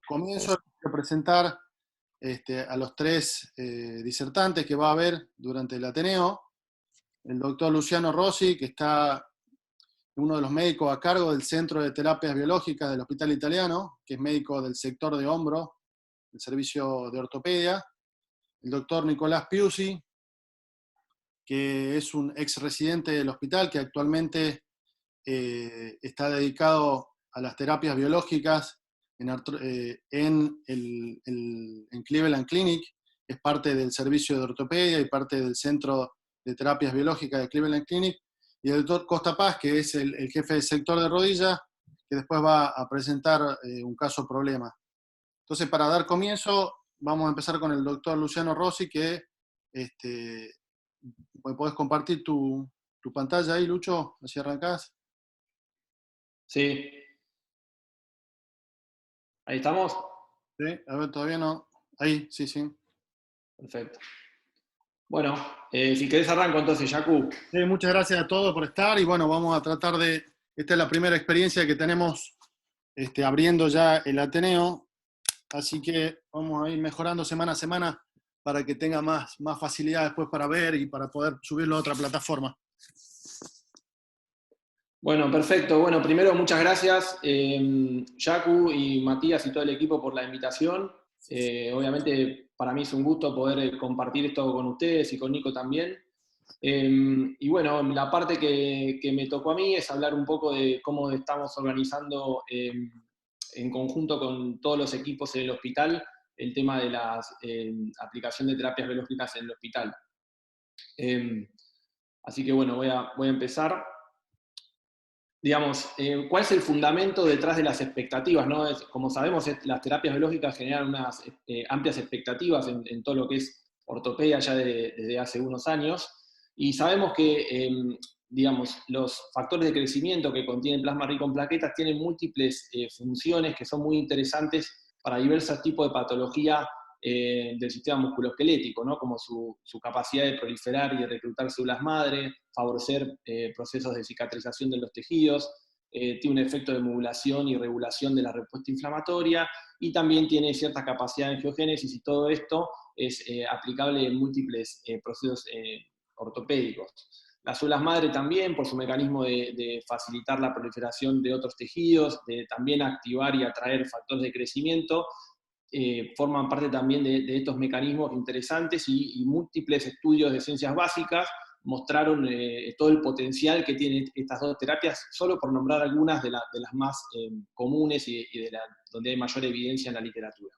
comienzo a presentar a los tres disertantes que va a haber durante el Ateneo. El doctor Luciano Rossi, que está uno de los médicos a cargo del Centro de Terapias Biológicas del Hospital Italiano, que es médico del sector de hombro, del servicio de ortopedia. El doctor Nicolás Piusi, que es un ex residente del hospital, que actualmente está dedicado a las terapias biológicas en Cleveland Clinic, es parte del servicio de ortopedia y parte del Centro de Terapias Biológicas de Cleveland Clinic, y el doctor Costa Paz, que es el jefe del sector de rodillas, que después va a presentar un caso problema. Entonces, para dar comienzo, vamos a empezar con el doctor Luciano Rossi, que podés compartir tu pantalla ahí, Lucho, así arrancás. Sí. ¿Ahí estamos? Sí, a ver, todavía no. Ahí, sí, sí. Perfecto. Bueno, si querés arranco entonces, Yacu. Sí, muchas gracias a todos por estar y bueno, vamos a tratar de... Esta es la primera experiencia que tenemos abriendo ya el Ateneo, así que vamos a ir mejorando semana a semana para que tenga más facilidad después para ver y para poder subirlo a otra plataforma. Bueno, perfecto. Bueno, primero muchas gracias, Yacu y Matías y todo el equipo por la invitación. Obviamente para mí es un gusto poder compartir esto con ustedes y con Nico también. Y bueno, la parte que me tocó a mí es hablar un poco de cómo estamos organizando en conjunto con todos los equipos en el hospital el tema de la aplicación de terapias biológicas en el hospital. Así que bueno, voy a empezar. Digamos, ¿cuál es el fundamento detrás de las expectativas? ¿No? Como sabemos, las terapias biológicas generan unas amplias expectativas en todo lo que es ortopedia ya desde hace unos años, y sabemos que, digamos, los factores de crecimiento que contienen plasma rico en plaquetas tienen múltiples funciones que son muy interesantes para diversos tipos de patología del sistema musculoesquelético, ¿no? Como su capacidad de proliferar y de reclutar células madre, favorecer procesos de cicatrización de los tejidos, tiene un efecto de modulación y regulación de la respuesta inflamatoria, y también tiene cierta capacidad de angiogénesis, y todo esto es aplicable en múltiples procesos ortopédicos. Las células madre también, por su mecanismo de facilitar la proliferación de otros tejidos, de también activar y atraer factores de crecimiento, forman parte también de estos mecanismos interesantes, y múltiples estudios de ciencias básicas mostraron todo el potencial que tienen estas dos terapias, solo por nombrar algunas de las más comunes y donde hay mayor evidencia en la literatura.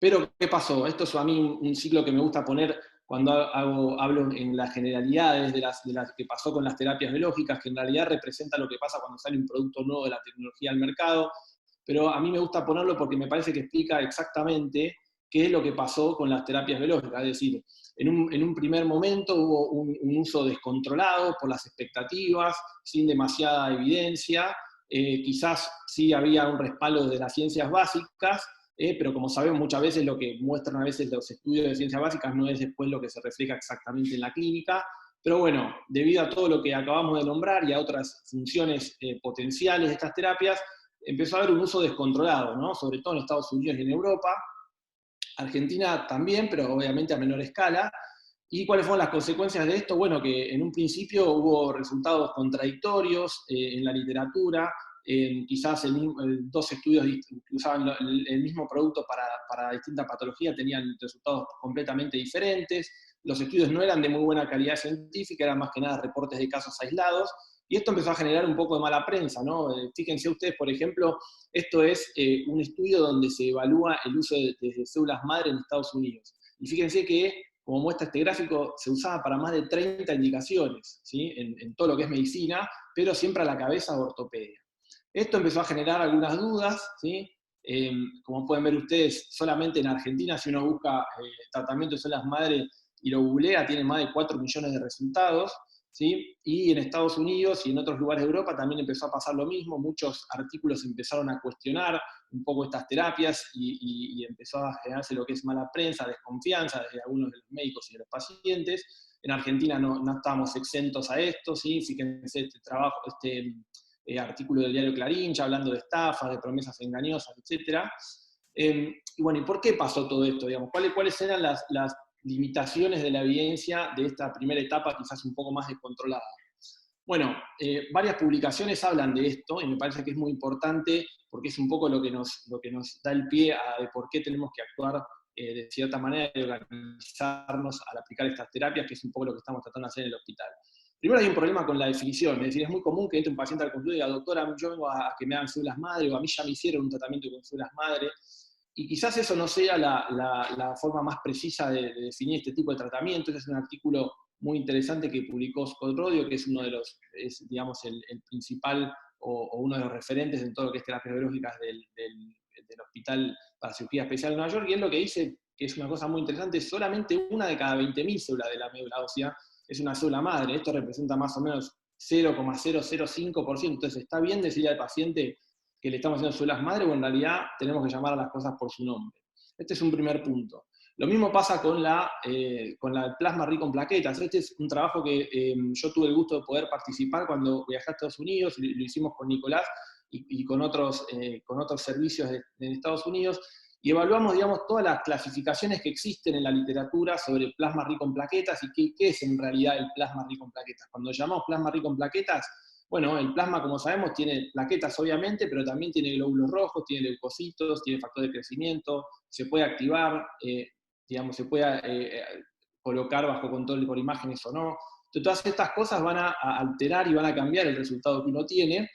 Pero, ¿qué pasó? Esto es a mí un ciclo que me gusta poner cuando hablo en las generalidades de las que pasó con las terapias biológicas, que en realidad representa lo que pasa cuando sale un producto nuevo de la tecnología al mercado, pero a mí me gusta ponerlo porque me parece que explica exactamente qué es lo que pasó con las terapias biológicas. Es decir, en un primer momento hubo un uso descontrolado por las expectativas, sin demasiada evidencia, quizás sí había un respaldo de las ciencias básicas, pero como sabemos muchas veces lo que muestran a veces los estudios de ciencias básicas no es después lo que se refleja exactamente en la clínica. Pero bueno, debido a todo lo que acabamos de nombrar y a otras funciones potenciales de estas terapias, empezó a haber un uso descontrolado, ¿no? Sobre todo en Estados Unidos y en Europa. Argentina también, pero obviamente a menor escala. ¿Y cuáles fueron las consecuencias de esto? Bueno, que en un principio hubo resultados contradictorios en la literatura, quizás dos estudios que usaban el mismo producto para distintas patologías tenían resultados completamente diferentes, los estudios no eran de muy buena calidad científica, eran más que nada reportes de casos aislados, y esto empezó a generar un poco de mala prensa, ¿no? Fíjense ustedes, por ejemplo, esto es un estudio donde se evalúa el uso de células madre en Estados Unidos. Y fíjense que, como muestra este gráfico, se usaba para más de 30 indicaciones, ¿sí? En todo lo que es medicina, pero siempre a la cabeza de ortopedia. Esto empezó a generar algunas dudas, ¿sí? Como pueden ver ustedes, solamente en Argentina, si uno busca tratamiento de células madre y lo googlea, tiene más de 4 millones de resultados, ¿sí? Y en Estados Unidos y en otros lugares de Europa también empezó a pasar lo mismo, muchos artículos empezaron a cuestionar un poco estas terapias y empezó a generarse lo que es mala prensa, desconfianza de algunos de los médicos y de los pacientes. En Argentina no estábamos exentos a esto, ¿sí? Fíjense este trabajo, artículo del diario Clarín, ya hablando de estafas, de promesas engañosas, etc. Y bueno, ¿y por qué pasó todo esto? Digamos? ¿Cuáles eran las limitaciones de la evidencia de esta primera etapa, quizás un poco más descontrolada? Bueno, varias publicaciones hablan de esto, y me parece que es muy importante, porque es un poco lo que nos da el pie de por qué tenemos que actuar de cierta manera y organizarnos al aplicar estas terapias, que es un poco lo que estamos tratando de hacer en el hospital. Primero hay un problema con la definición, es decir, es muy común que entre un paciente al consultorio y diga, doctora, yo vengo a que me hagan células madre, o a mí ya me hicieron un tratamiento con células madre, y quizás eso no sea la forma más precisa de definir este tipo de tratamiento. Este es un artículo muy interesante que publicó Scott Rodio, que es uno de los, digamos, el principal o uno de los referentes en todo lo que es terapias biológicas del Hospital para Cirugía Especial de Nueva York, y él lo que dice, que es una cosa muy interesante, solamente una de cada 20.000 células de la médula ósea es una célula madre. Esto representa más o menos 0,005%. Entonces, ¿está bien decirle al paciente que le estamos haciendo células madre, o en realidad tenemos que llamar a las cosas por su nombre? Este es un primer punto. Lo mismo pasa con la plasma rico en plaquetas. Este es un trabajo que yo tuve el gusto de poder participar cuando viajé a Estados Unidos, lo hicimos con Nicolás y con otros servicios en Estados Unidos, y evaluamos, digamos, todas las clasificaciones que existen en la literatura sobre plasma rico en plaquetas y qué es en realidad el plasma rico en plaquetas. Cuando llamamos plasma rico en plaquetas, bueno, el plasma, como sabemos, tiene plaquetas obviamente, pero también tiene glóbulos rojos, tiene leucocitos, tiene factor de crecimiento, se puede activar, digamos, se puede colocar bajo control por imágenes o no. Entonces, todas estas cosas van a alterar y van a cambiar el resultado que uno tiene.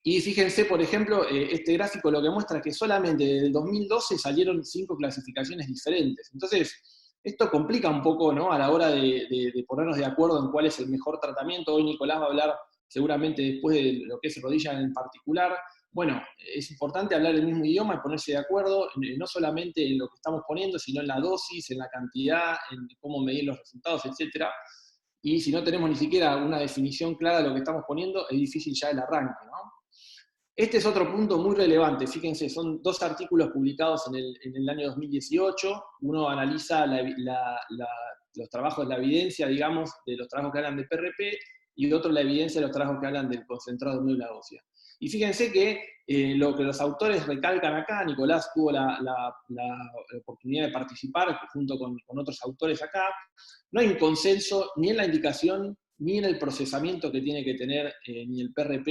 Y fíjense, por ejemplo, este gráfico lo que muestra es que solamente desde el 2012 salieron 5 clasificaciones diferentes. Entonces, esto complica un poco, ¿no?, a la hora de ponernos de acuerdo en cuál es el mejor tratamiento. Hoy Nicolás va a hablar seguramente después de lo que es rodilla en particular. Bueno, es importante hablar el mismo idioma y ponerse de acuerdo, no solamente en lo que estamos poniendo, sino en la dosis, en la cantidad, en cómo medir los resultados, etc. Y si no tenemos ni siquiera una definición clara de lo que estamos poniendo, es difícil ya el arranque, ¿no? Este es otro punto muy relevante. Fíjense, son 2 artículos publicados en el año 2018. Uno analiza los trabajos, la evidencia, digamos, de los trabajos que hablan de PRP, y otro la evidencia de los trabajos que hablan del concentrado de médula ósea. Y fíjense que lo que los autores recalcan acá, Nicolás tuvo la oportunidad de participar junto con otros autores acá, no hay un consenso ni en la indicación ni en el procesamiento que tiene que tener ni el PRP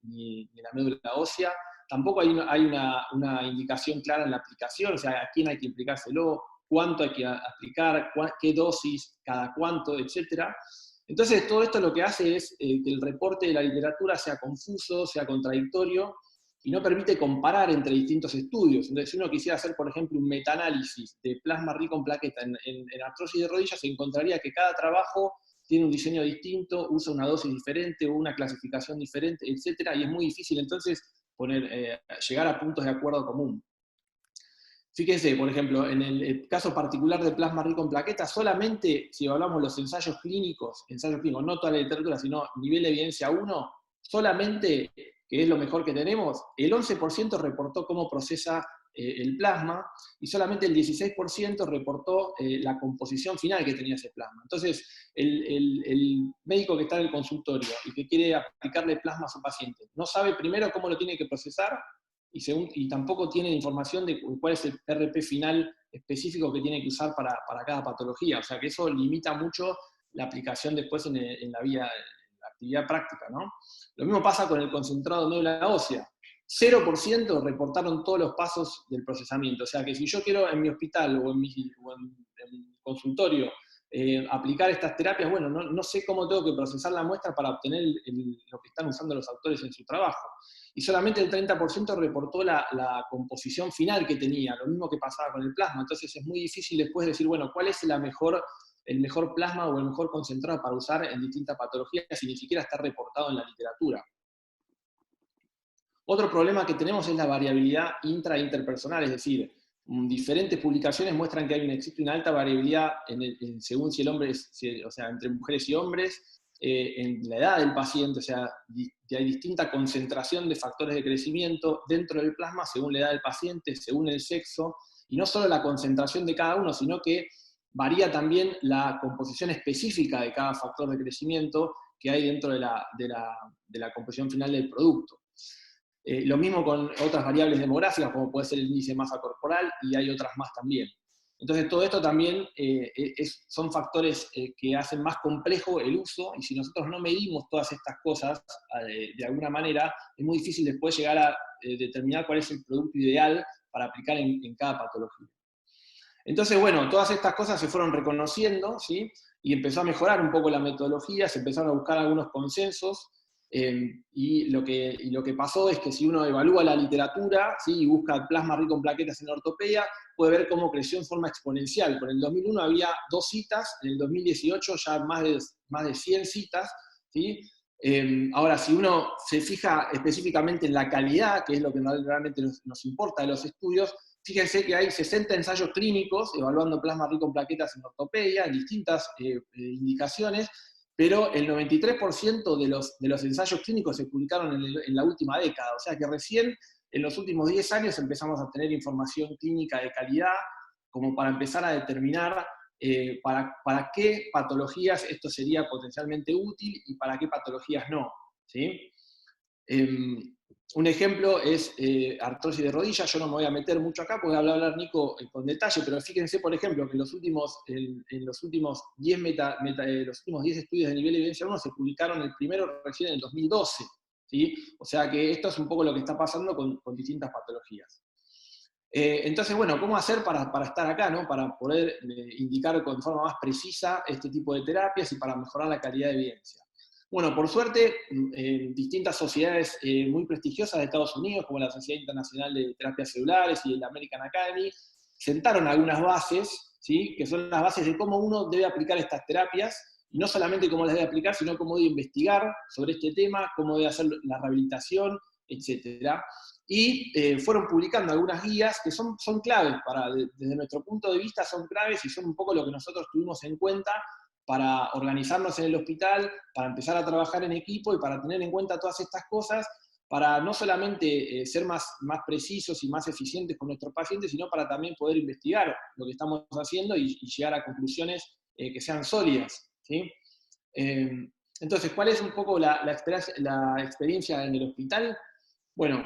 ni la médula ósea. Tampoco hay una indicación clara en la aplicación, o sea, a quién hay que aplicárselo, cuánto hay que aplicar, qué dosis, cada cuánto, etc. Entonces, todo esto lo que hace es que el reporte de la literatura sea confuso, sea contradictorio, y no permite comparar entre distintos estudios. Entonces, si uno quisiera hacer, por ejemplo, un metaanálisis de plasma rico en plaqueta en artrosis de rodillas, se encontraría que cada trabajo tiene un diseño distinto, usa una dosis diferente o una clasificación diferente, etc. Y es muy difícil entonces llegar a puntos de acuerdo común. Fíjense, por ejemplo, en el caso particular de plasma rico en plaquetas, solamente si hablamos de los ensayos clínicos, no toda la literatura, sino nivel de evidencia 1, solamente, que es lo mejor que tenemos, el 11% reportó cómo procesa el plasma, y solamente el 16% reportó la composición final que tenía ese plasma. Entonces, el médico que está en el consultorio y que quiere aplicarle plasma a su paciente, no sabe primero cómo lo tiene que procesar, y tampoco tiene información de cuál es el RP final específico que tiene que usar para cada patología. O sea que eso limita mucho la aplicación después en la actividad práctica, ¿no? Lo mismo pasa con el concentrado de médula ósea. 0% reportaron todos los pasos del procesamiento. O sea que si yo quiero en mi hospital o en mi consultorio aplicar estas terapias, bueno, no sé cómo tengo que procesar la muestra para obtener lo que están usando los autores en su trabajo. Y solamente el 30% reportó la composición final que tenía, lo mismo que pasaba con el plasma. Entonces es muy difícil después decir, bueno, ¿cuál es el mejor plasma o el mejor concentrado para usar en distintas patologías si ni siquiera está reportado en la literatura? Otro problema que tenemos es la variabilidad interpersonal, es decir, diferentes publicaciones muestran que existe una alta variabilidad según si el hombre o sea, entre mujeres y hombres, en la edad del paciente, o sea, hay distinta concentración de factores de crecimiento dentro del plasma según la edad del paciente, según el sexo, y no solo la concentración de cada uno, sino que varía también la composición específica de cada factor de crecimiento, que hay dentro de la composición final del producto. Lo mismo con otras variables demográficas, como puede ser el índice de masa corporal, y hay otras más también. Entonces, todo esto también son factores que hacen más complejo el uso, y si nosotros no medimos todas estas cosas de alguna manera, es muy difícil después llegar a determinar cuál es el producto ideal para aplicar en cada patología. Entonces, bueno, todas estas cosas se fueron reconociendo, ¿sí? Y empezó a mejorar un poco la metodología, se empezaron a buscar algunos consensos, y lo que pasó es que si uno evalúa la literatura, ¿sí? Y busca plasma rico en plaquetas en ortopedia, puede ver cómo creció en forma exponencial. Por el 2001 había 2 citas, en el 2018 ya más de 100 citas, ¿sí? Ahora, si uno se fija específicamente en la calidad, que es lo que realmente nos importa de los estudios, fíjense que hay 60 ensayos clínicos evaluando plasma rico en plaquetas en ortopedia, en distintas indicaciones, pero el 93% de los ensayos clínicos se publicaron en la última década, o sea que recién en los últimos 10 años empezamos a tener información clínica de calidad como para empezar a determinar para qué patologías esto sería potencialmente útil y para qué patologías no, ¿sí? Un ejemplo es artrosis de rodilla. Yo no me voy a meter mucho acá, porque voy a hablar Nico con detalle, pero fíjense, por ejemplo, que en los últimos 10 los últimos 10 estudios de nivel de evidencia 1 se publicaron el primero recién en el 2012, ¿sí? O sea que esto es un poco lo que está pasando con distintas patologías. Entonces, bueno, ¿cómo hacer para estar acá, ¿no? Para poder indicar con forma más precisa este tipo de terapias y para mejorar la calidad de evidencia? Bueno, por suerte, distintas sociedades muy prestigiosas de Estados Unidos, como la Sociedad Internacional de Terapias Celulares y la American Academy, sentaron algunas bases, ¿sí? Que son las bases de cómo uno debe aplicar estas terapias, y no solamente cómo las debe aplicar, sino cómo debe investigar sobre este tema, cómo debe hacer la rehabilitación, etc. Y fueron publicando algunas guías que son claves, desde nuestro punto de vista son claves y son un poco lo que nosotros tuvimos en cuenta para organizarnos en el hospital, para empezar a trabajar en equipo y para tener en cuenta todas estas cosas, para no solamente ser más precisos y más eficientes con nuestros pacientes, sino para también poder investigar lo que estamos haciendo y llegar a conclusiones que sean sólidas, ¿sí? Entonces, ¿cuál es un poco la experiencia en el hospital? Bueno,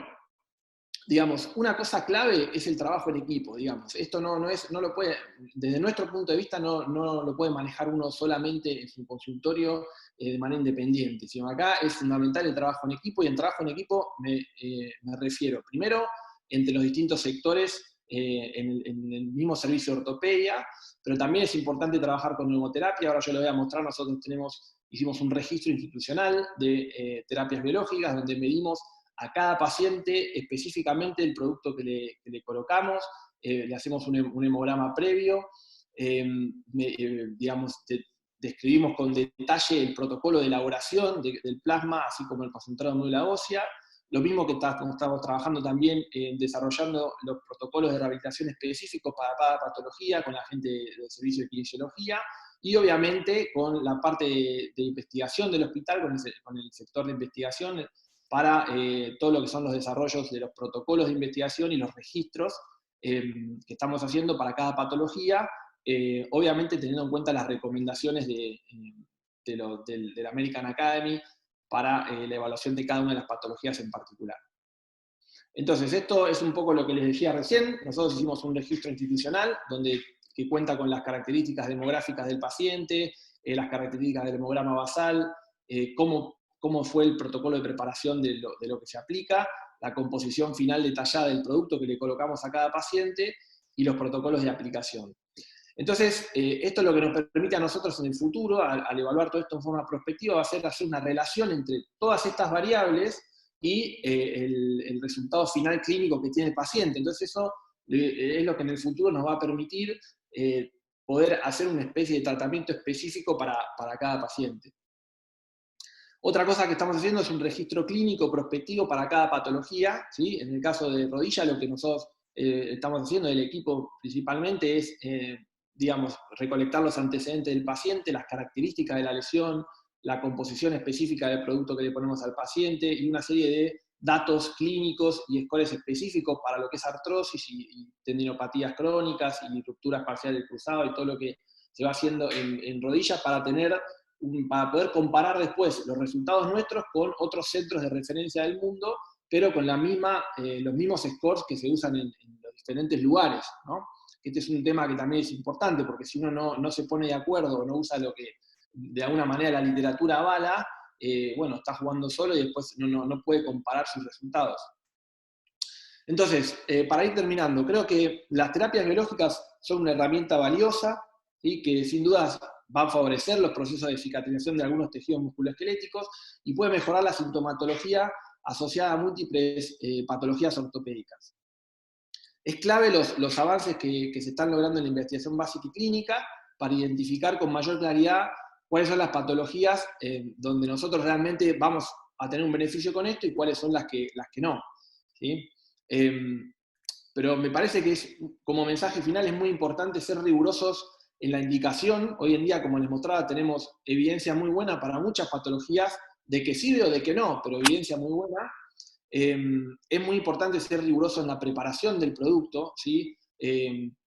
digamos, una cosa clave es el trabajo en equipo, digamos. Esto no lo puede, desde nuestro punto de vista, no lo puede manejar uno solamente en su consultorio de manera independiente, sino acá es fundamental el trabajo en equipo, y en trabajo en equipo me refiero, primero, entre los distintos sectores en el mismo servicio de ortopedia, pero también es importante trabajar con neumoterapia. Ahora yo lo voy a mostrar, nosotros hicimos un registro institucional de terapias biológicas, donde medimos a cada paciente específicamente el producto que le colocamos, le hacemos un hemograma previo, digamos, describimos con detalle el protocolo de elaboración del plasma, así como el concentrado de médula ósea. Lo mismo que estamos trabajando también desarrollando los protocolos de rehabilitación específicos para cada patología con la gente del servicio de kinesiología, y obviamente con la parte de investigación del hospital, con el sector de investigación, para todo lo que son los desarrollos de los protocolos de investigación y los registros que estamos haciendo para cada patología, obviamente teniendo en cuenta las recomendaciones de la American Academy para la evaluación de cada una de las patologías en particular. Entonces, esto es un poco lo que les decía recién. Nosotros hicimos un registro institucional que cuenta con las características demográficas del paciente, las características del hemograma basal, cómo fue el protocolo de preparación de lo que se aplica, la composición final detallada del producto que le colocamos a cada paciente y los protocolos de aplicación. Entonces, esto es lo que nos permite a nosotros en el futuro, al evaluar todo esto en forma prospectiva, va a ser hacer una relación entre todas estas variables y el resultado final clínico que tiene el paciente. Entonces eso es lo que en el futuro nos va a permitir poder hacer una especie de tratamiento específico para cada paciente. Otra cosa que estamos haciendo es un registro clínico prospectivo para cada patología, ¿sí? En el caso de rodilla, lo que nosotros estamos haciendo, el equipo principalmente, es digamos, recolectar los antecedentes del paciente, las características de la lesión, la composición específica del producto que le ponemos al paciente y una serie de datos clínicos y scores específicos para lo que es artrosis y tendinopatías crónicas y rupturas parciales del cruzado y todo lo que se va haciendo en rodillas para tener para poder comparar después los resultados nuestros con otros centros de referencia del mundo, pero con los mismos scores que se usan en los diferentes lugares, ¿no? Este es un tema que también es importante, porque si uno no se pone de acuerdo o no usa lo que de alguna manera la literatura avala, bueno, está jugando solo y después no puede comparar sus resultados. Entonces, para ir terminando, creo que las terapias biológicas son una herramienta valiosa y que sin dudas va a favorecer los procesos de cicatrización de algunos tejidos musculoesqueléticos y puede mejorar la sintomatología asociada a múltiples patologías ortopédicas. Es clave los avances que se están logrando en la investigación básica y clínica para identificar con mayor claridad cuáles son las patologías donde nosotros realmente vamos a tener un beneficio con esto y cuáles son las que no, ¿sí? Pero me parece que como mensaje final es muy importante ser rigurosos en la indicación. Hoy en día, como les mostraba, tenemos evidencia muy buena para muchas patologías, de que sirve o de que no, pero evidencia muy buena. Es muy importante ser riguroso en la preparación del producto, ¿sí?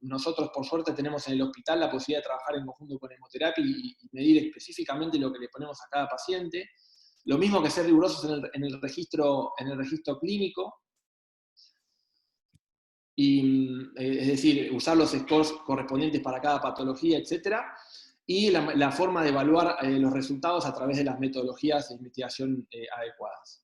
Nosotros, por suerte, tenemos en el hospital la posibilidad de trabajar en conjunto con hemoterapia y medir específicamente lo que le ponemos a cada paciente. Lo mismo que ser rigurosos en el registro clínico, es decir, usar los scores correspondientes para cada patología, etc. Y la forma de evaluar los resultados a través de las metodologías de investigación adecuadas.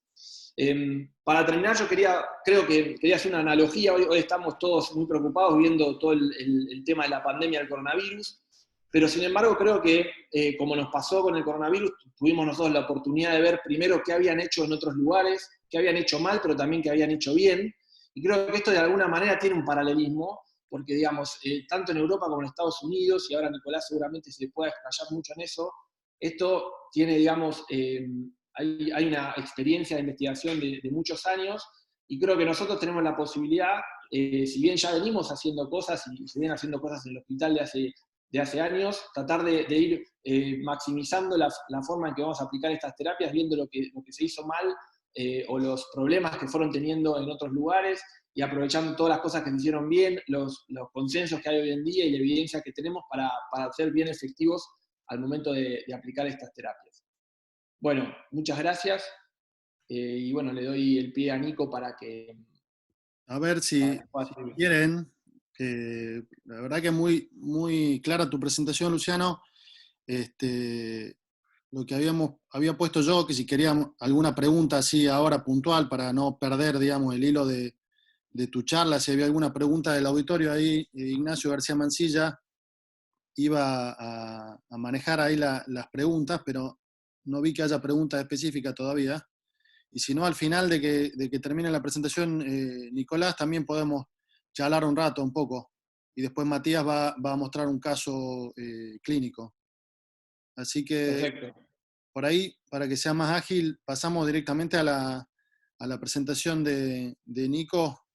Para terminar, yo creo que quería hacer una analogía. Hoy estamos todos muy preocupados viendo todo el tema de la pandemia del coronavirus, pero sin embargo creo que, como nos pasó con el coronavirus, tuvimos nosotros la oportunidad de ver primero qué habían hecho en otros lugares, qué habían hecho mal, pero también qué habían hecho bien. Y creo que esto de alguna manera tiene un paralelismo, porque digamos, tanto en Europa como en Estados Unidos, y ahora Nicolás seguramente se pueda explayar mucho en eso, esto tiene, digamos, hay una experiencia de investigación de muchos años, y creo que nosotros tenemos la posibilidad, si bien ya venimos haciendo cosas, y se vienen haciendo cosas en el hospital de hace años, tratar de ir maximizando la forma en que vamos a aplicar estas terapias, viendo lo que se hizo mal, o los problemas que fueron teniendo en otros lugares, y aprovechando todas las cosas que se hicieron bien, los consensos que hay hoy en día y la evidencia que tenemos para ser bien efectivos al momento de aplicar estas terapias. Bueno, muchas gracias, y bueno, le doy el pie a Nico para que... A ver si quieren, la verdad que es muy, muy clara tu presentación, Luciano. Lo que había puesto yo, que si queríamos alguna pregunta así ahora puntual para no perder, digamos, el hilo de tu charla, si había alguna pregunta del auditorio ahí, Ignacio García Mancilla iba a manejar ahí las preguntas, pero no vi que haya preguntas específicas todavía. Y si no, al final de que termine la presentación, Nicolás, también podemos charlar un rato, un poco. Y después Matías va a mostrar un caso clínico. Así que, Perfecto. por ahí, para que sea más ágil, pasamos directamente a la presentación de Nico.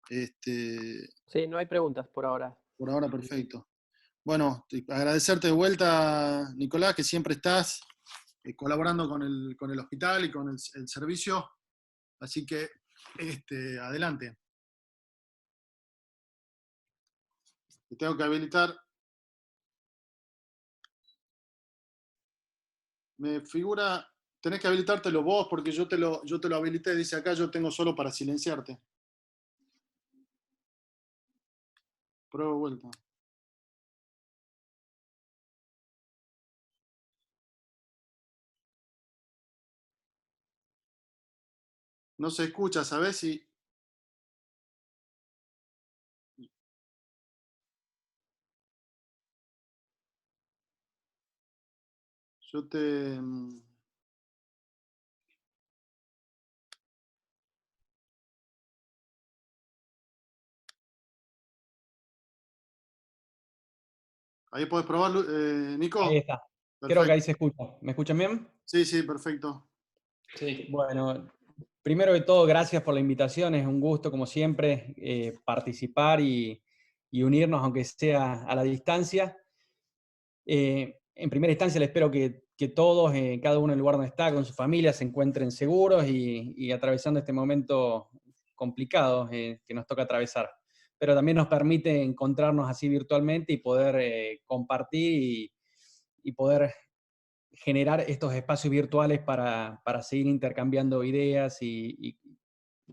Sí, no hay preguntas por ahora. Por ahora, perfecto. Bueno, agradecerte de vuelta, Nicolás, que siempre estás colaborando con el hospital y con el servicio. Así que, adelante. Te tengo que habilitar. Me figura, tenés que habilitártelo vos porque yo te lo habilité, dice acá, yo tengo solo para silenciarte. Prueba de vuelta. No se escucha, ¿sabés? Si yo te... Ahí podés probarlo, Nico. Ahí está. Creo que Perfecto. ahí se escucha. ¿Me escuchan bien? Sí, sí, perfecto. Sí. Bueno, primero de todo, gracias por la invitación. Es un gusto, como siempre, participar y unirnos, aunque sea a la distancia. En primera instancia, le espero que todos, cada uno en el lugar donde está, con su familia, se encuentren seguros y atravesando este momento complicado que nos toca atravesar. Pero también nos permite encontrarnos así virtualmente y poder compartir y poder generar estos espacios virtuales para seguir intercambiando ideas y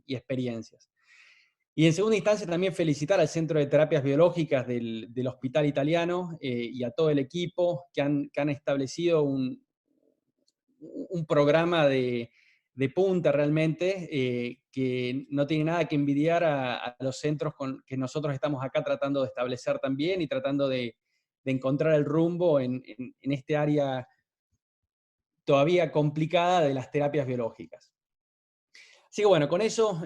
experiencias. Y en segunda instancia también felicitar al Centro de Terapias Biológicas del Hospital Italiano y a todo el equipo que han establecido un programa de punta realmente, que no tiene nada que envidiar a los centros que nosotros estamos acá tratando de establecer también y tratando de encontrar el rumbo en este área todavía complicada de las terapias biológicas. Así que bueno, con eso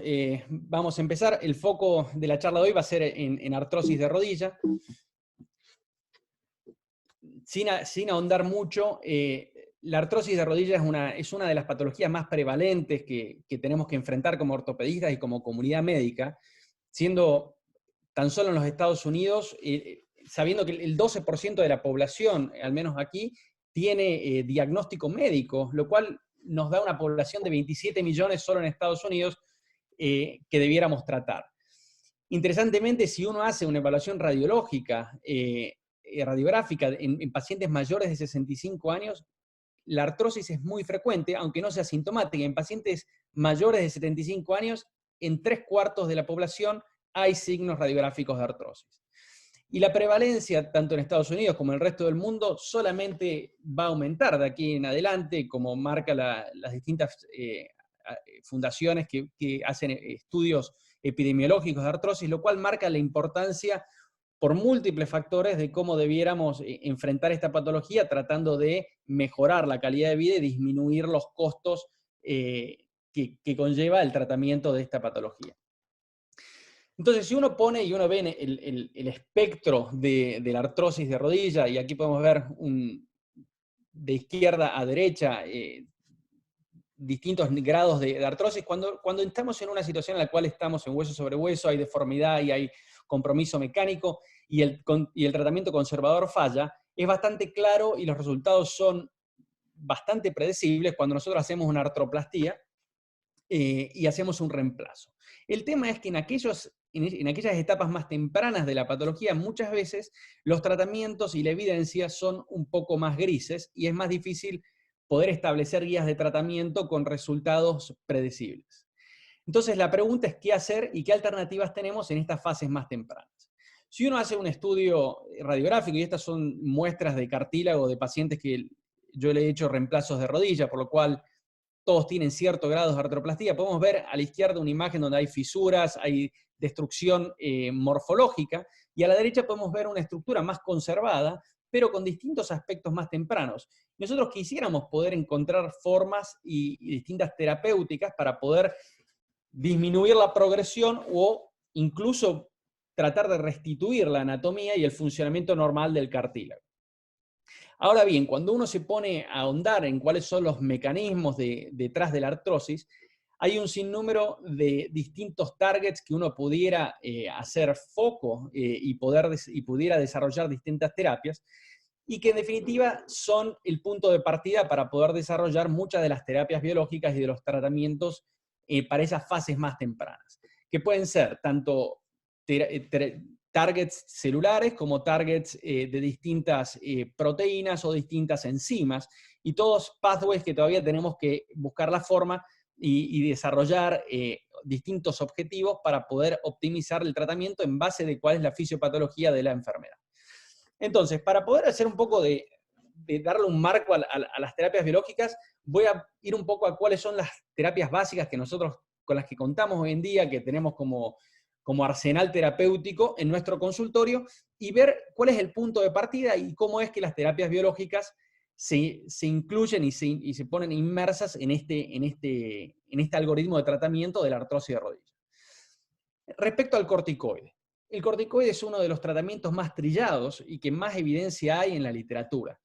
vamos a empezar. El foco de la charla de hoy va a ser en artrosis de rodilla. Sin ahondar mucho, la artrosis de rodilla es una de las patologías más prevalentes que tenemos que enfrentar como ortopedistas y como comunidad médica, siendo tan solo en los Estados Unidos, sabiendo que el 12% de la población, al menos aquí, tiene diagnóstico médico, lo cual nos da una población de 27 millones solo en Estados Unidos que debiéramos tratar. Interesantemente, si uno hace una evaluación radiológica, radiográfica en pacientes mayores de 65 años, la artrosis es muy frecuente, aunque no sea sintomática. En pacientes mayores de 75 años, en 3/4 de la población hay signos radiográficos de artrosis. Y la prevalencia, tanto en Estados Unidos como en el resto del mundo, solamente va a aumentar de aquí en adelante, como marca las distintas fundaciones que hacen estudios epidemiológicos de artrosis, lo cual marca la importancia por múltiples factores de cómo debiéramos enfrentar esta patología, tratando de mejorar la calidad de vida y disminuir los costos que conlleva el tratamiento de esta patología. Entonces, si uno pone y uno ve el espectro de la artrosis de rodilla, y aquí podemos ver de izquierda a derecha distintos grados de artrosis, cuando estamos en una situación en la cual estamos en hueso sobre hueso, hay deformidad y hay compromiso mecánico, y el tratamiento conservador falla, es bastante claro y los resultados son bastante predecibles cuando nosotros hacemos una artroplastía y hacemos un reemplazo. El tema es que en aquellas etapas más tempranas de la patología, muchas veces los tratamientos y la evidencia son un poco más grises y es más difícil poder establecer guías de tratamiento con resultados predecibles. Entonces la pregunta es qué hacer y qué alternativas tenemos en estas fases más tempranas. Si uno hace un estudio radiográfico, y estas son muestras de cartílago de pacientes que yo le he hecho reemplazos de rodilla, por lo cual todos tienen cierto grado de artroplastía, podemos ver a la izquierda una imagen donde hay fisuras, hay destrucción morfológica, y a la derecha podemos ver una estructura más conservada, pero con distintos aspectos más tempranos. Nosotros quisiéramos poder encontrar formas y distintas terapéuticas para poder disminuir la progresión o incluso tratar de restituir la anatomía y el funcionamiento normal del cartílago. Ahora bien, cuando uno se pone a ahondar en cuáles son los mecanismos detrás de la artrosis, hay un sinnúmero de distintos targets que uno pudiera hacer foco y pudiera desarrollar distintas terapias, y que en definitiva son el punto de partida para poder desarrollar muchas de las terapias biológicas y de los tratamientos para esas fases más tempranas, que pueden ser tanto targets celulares como targets de distintas proteínas o distintas enzimas, y todos pathways que todavía tenemos que buscar la forma y desarrollar distintos objetivos para poder optimizar el tratamiento en base de cuál es la fisiopatología de la enfermedad. Entonces, para poder hacer un poco de darle un marco a las terapias biológicas, voy a ir un poco a cuáles son las terapias básicas que nosotros, con las que contamos hoy en día, que tenemos como arsenal terapéutico en nuestro consultorio, y ver cuál es el punto de partida y cómo es que las terapias biológicas se incluyen y se ponen inmersas en este algoritmo de tratamiento de la artrosis de rodilla. Respecto al corticoide. El corticoide es uno de los tratamientos más trillados y que más evidencia hay en la literatura.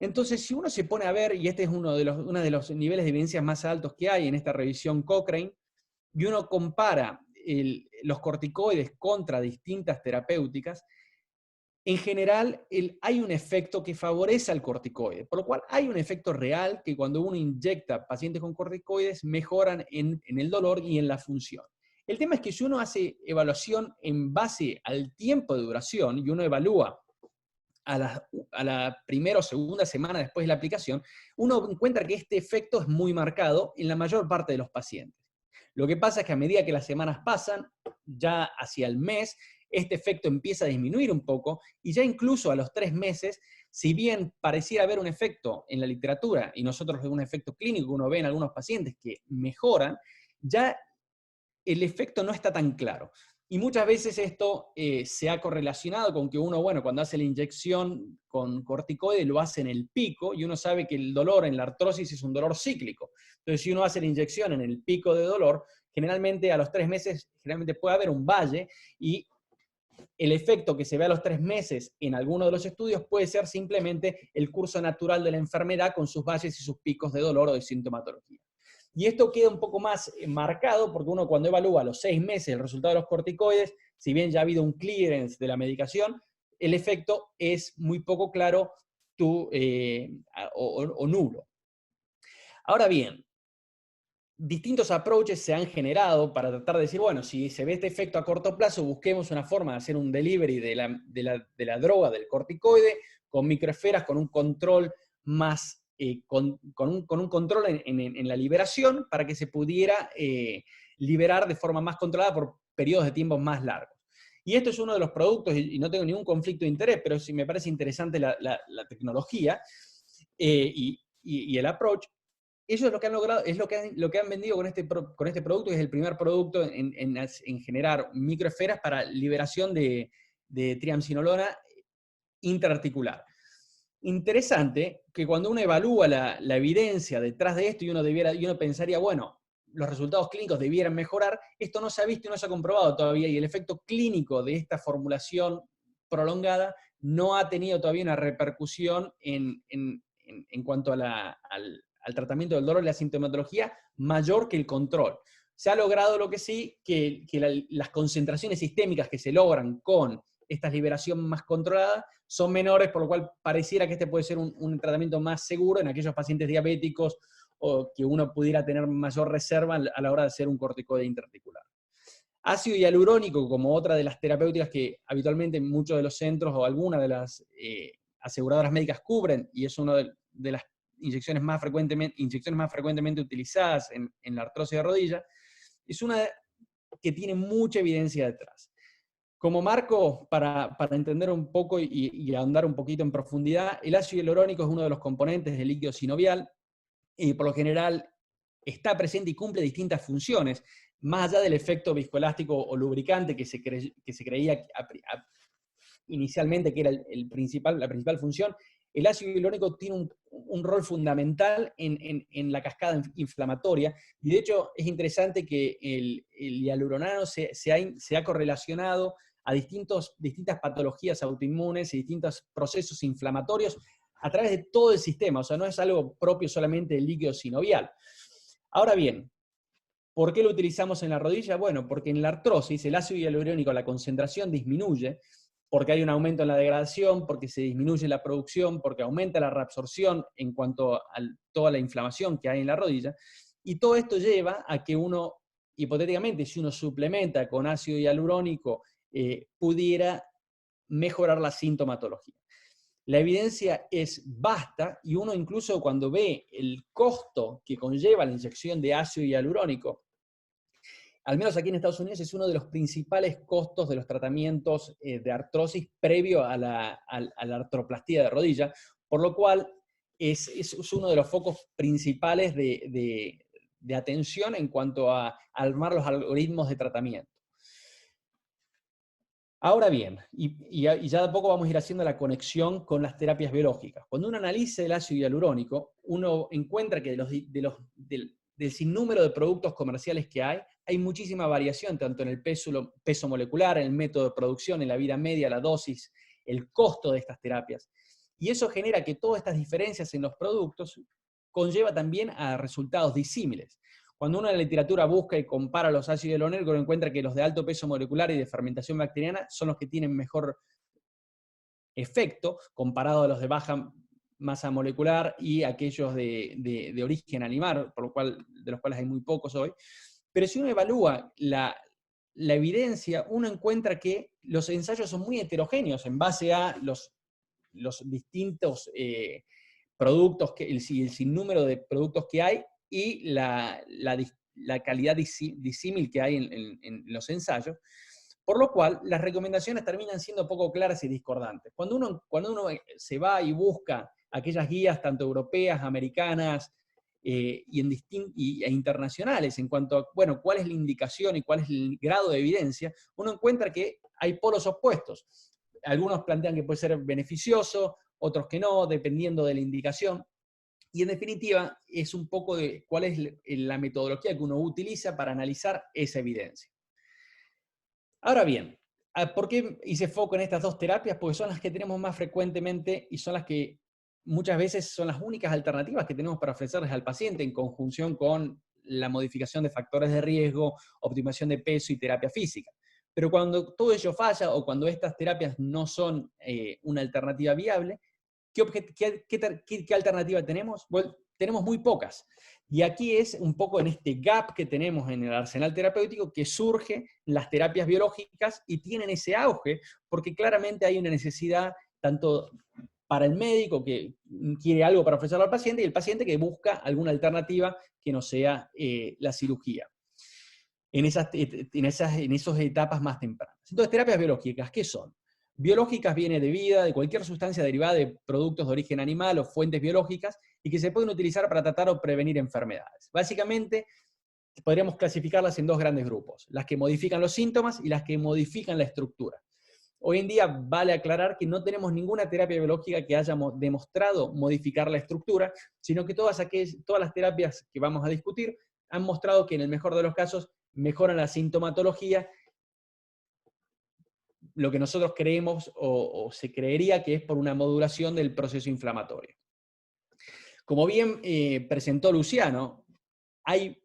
Entonces, si uno se pone a ver, y este es uno de los niveles de evidencia más altos que hay en esta revisión Cochrane, y uno compara los corticoides contra distintas terapéuticas, en general hay un efecto que favorece al corticoide, por lo cual hay un efecto real que cuando uno inyecta pacientes con corticoides mejoran en el dolor y en la función. El tema es que si uno hace evaluación en base al tiempo de duración y uno evalúa a la primera o segunda semana después de la aplicación, uno encuentra que este efecto es muy marcado en la mayor parte de los pacientes. Lo que pasa es que a medida que las semanas pasan, ya hacia el mes, este efecto empieza a disminuir un poco, y ya incluso a los 3 meses, si bien pareciera haber un efecto en la literatura, y nosotros un efecto clínico que uno ve en algunos pacientes que mejoran, ya el efecto no está tan claro. Y muchas veces esto se ha correlacionado con que uno, bueno, cuando hace la inyección con corticoide lo hace en el pico, y uno sabe que el dolor en la artrosis es un dolor cíclico. Entonces, si uno hace la inyección en el pico de dolor, generalmente a los 3 meses generalmente puede haber un valle, y el efecto que se ve a los 3 meses en alguno de los estudios puede ser simplemente el curso natural de la enfermedad con sus valles y sus picos de dolor o de sintomatología. Y esto queda un poco más marcado porque uno cuando evalúa a los 6 meses el resultado de los corticoides, si bien ya ha habido un clearance de la medicación, el efecto es muy poco claro o nulo. Ahora bien, distintos approaches se han generado para tratar de decir, bueno, si se ve este efecto a corto plazo, busquemos una forma de hacer un delivery de la droga, del corticoide, con microesferas, con un control más, con un control en la liberación, para que se pudiera liberar de forma más controlada por periodos de tiempo más largos. Y esto es uno de los productos, y no tengo ningún conflicto de interés, pero sí me parece interesante la tecnología y el approach. Ellos lo que han logrado, es lo que han vendido con este producto, que es el primer producto en generar microesferas para liberación de triamcinolona interarticular. Interesante que cuando uno evalúa la evidencia detrás de esto y uno pensaría, bueno, los resultados clínicos debieran mejorar, esto no se ha visto y no se ha comprobado todavía, y el efecto clínico de esta formulación prolongada no ha tenido todavía una repercusión en cuanto al tratamiento del dolor y la sintomatología mayor que el control. Se ha logrado lo que sí, que las concentraciones sistémicas que se logran con esta liberación más controlada son menores, por lo cual pareciera que este puede ser un tratamiento más seguro en aquellos pacientes diabéticos o que uno pudiera tener mayor reserva a la hora de hacer un corticoide interarticular. Ácido hialurónico, como otra de las terapéuticas que habitualmente muchos de los centros o algunas de las aseguradoras médicas cubren, y es una de las inyecciones más frecuentemente utilizadas en la artrosis de rodilla, es una que tiene mucha evidencia detrás. Como marco, para entender un poco y ahondar un poquito en profundidad, el ácido hialurónico es uno de los componentes del líquido sinovial, y por lo general está presente y cumple distintas funciones, más allá del efecto viscoelástico o lubricante que se creía inicialmente que era la principal función. El ácido hialurónico tiene un rol fundamental en la cascada inflamatoria, y de hecho es interesante que el hialuronano se ha correlacionado a distintas patologías autoinmunes y distintos procesos inflamatorios a través de todo el sistema, o sea, no es algo propio solamente del líquido sinovial. Ahora bien, ¿por qué lo utilizamos en la rodilla? Bueno, porque en la artrosis el ácido hialurónico, la concentración disminuye, porque hay un aumento en la degradación, porque se disminuye la producción, porque aumenta la reabsorción en cuanto a toda la inflamación que hay en la rodilla, y todo esto lleva a que uno, hipotéticamente, si uno suplementa con ácido hialurónico, pudiera mejorar la sintomatología. La evidencia es vasta, y uno incluso cuando ve el costo que conlleva la inyección de ácido hialurónico, al menos aquí en Estados Unidos, es uno de los principales costos de los tratamientos de artrosis previo a la artroplastía de rodilla, por lo cual es uno de los focos principales de atención en cuanto a armar los algoritmos de tratamiento. Ahora bien, y ya de a poco vamos a ir haciendo la conexión con las terapias biológicas. Cuando uno analiza el ácido hialurónico, uno encuentra que del sinnúmero de productos comerciales que hay muchísima variación, tanto en el peso molecular, en el método de producción, en la vida media, la dosis, el costo de estas terapias. Y eso genera que todas estas diferencias en los productos conlleva también a resultados disímiles. Cuando uno en la literatura busca y compara los ácidos hialurónicos, encuentra que los de alto peso molecular y de fermentación bacteriana son los que tienen mejor efecto, comparado a los de baja masa molecular y aquellos de origen animal, de los cuales hay muy pocos hoy. Pero si uno evalúa la evidencia, uno encuentra que los ensayos son muy heterogéneos en base a los los distintos productos, el sinnúmero de productos que hay y la calidad disímil que hay en los ensayos, por lo cual las recomendaciones terminan siendo poco claras y discordantes. Cuando uno se va y busca aquellas guías tanto europeas, americanas e internacionales en cuanto a, bueno, cuál es la indicación y cuál es el grado de evidencia, uno encuentra que hay polos opuestos. Algunos plantean que puede ser beneficioso, otros que no, dependiendo de la indicación. Y en definitiva, es un poco de cuál es la metodología que uno utiliza para analizar esa evidencia. Ahora bien, ¿por qué hice foco en estas dos terapias? Porque son las que tenemos más frecuentemente y son las que muchas veces son las únicas alternativas que tenemos para ofrecerles al paciente en conjunción con la modificación de factores de riesgo, optimización de peso y terapia física. Pero cuando todo ello falla o cuando estas terapias no son una alternativa viable, ¿qué alternativa tenemos? Bueno, tenemos muy pocas. Y aquí es un poco en este gap que tenemos en el arsenal terapéutico que surgen las terapias biológicas y tienen ese auge, porque claramente hay una necesidad tanto para el médico que quiere algo para ofrecerlo al paciente y el paciente que busca alguna alternativa que no sea la cirugía. En esas etapas más tempranas. Entonces, terapias biológicas, ¿qué son? Biológicas viene de vida, de cualquier sustancia derivada de productos de origen animal o fuentes biológicas y que se pueden utilizar para tratar o prevenir enfermedades. Básicamente, podríamos clasificarlas en dos grandes grupos, las que modifican los síntomas y las que modifican la estructura. Hoy en día vale aclarar que no tenemos ninguna terapia biológica que haya demostrado modificar la estructura, sino que todas las terapias que vamos a discutir han mostrado que en el mejor de los casos mejoran la sintomatología, lo que nosotros creemos o se creería que es por una modulación del proceso inflamatorio. Como bien presentó Luciano, hay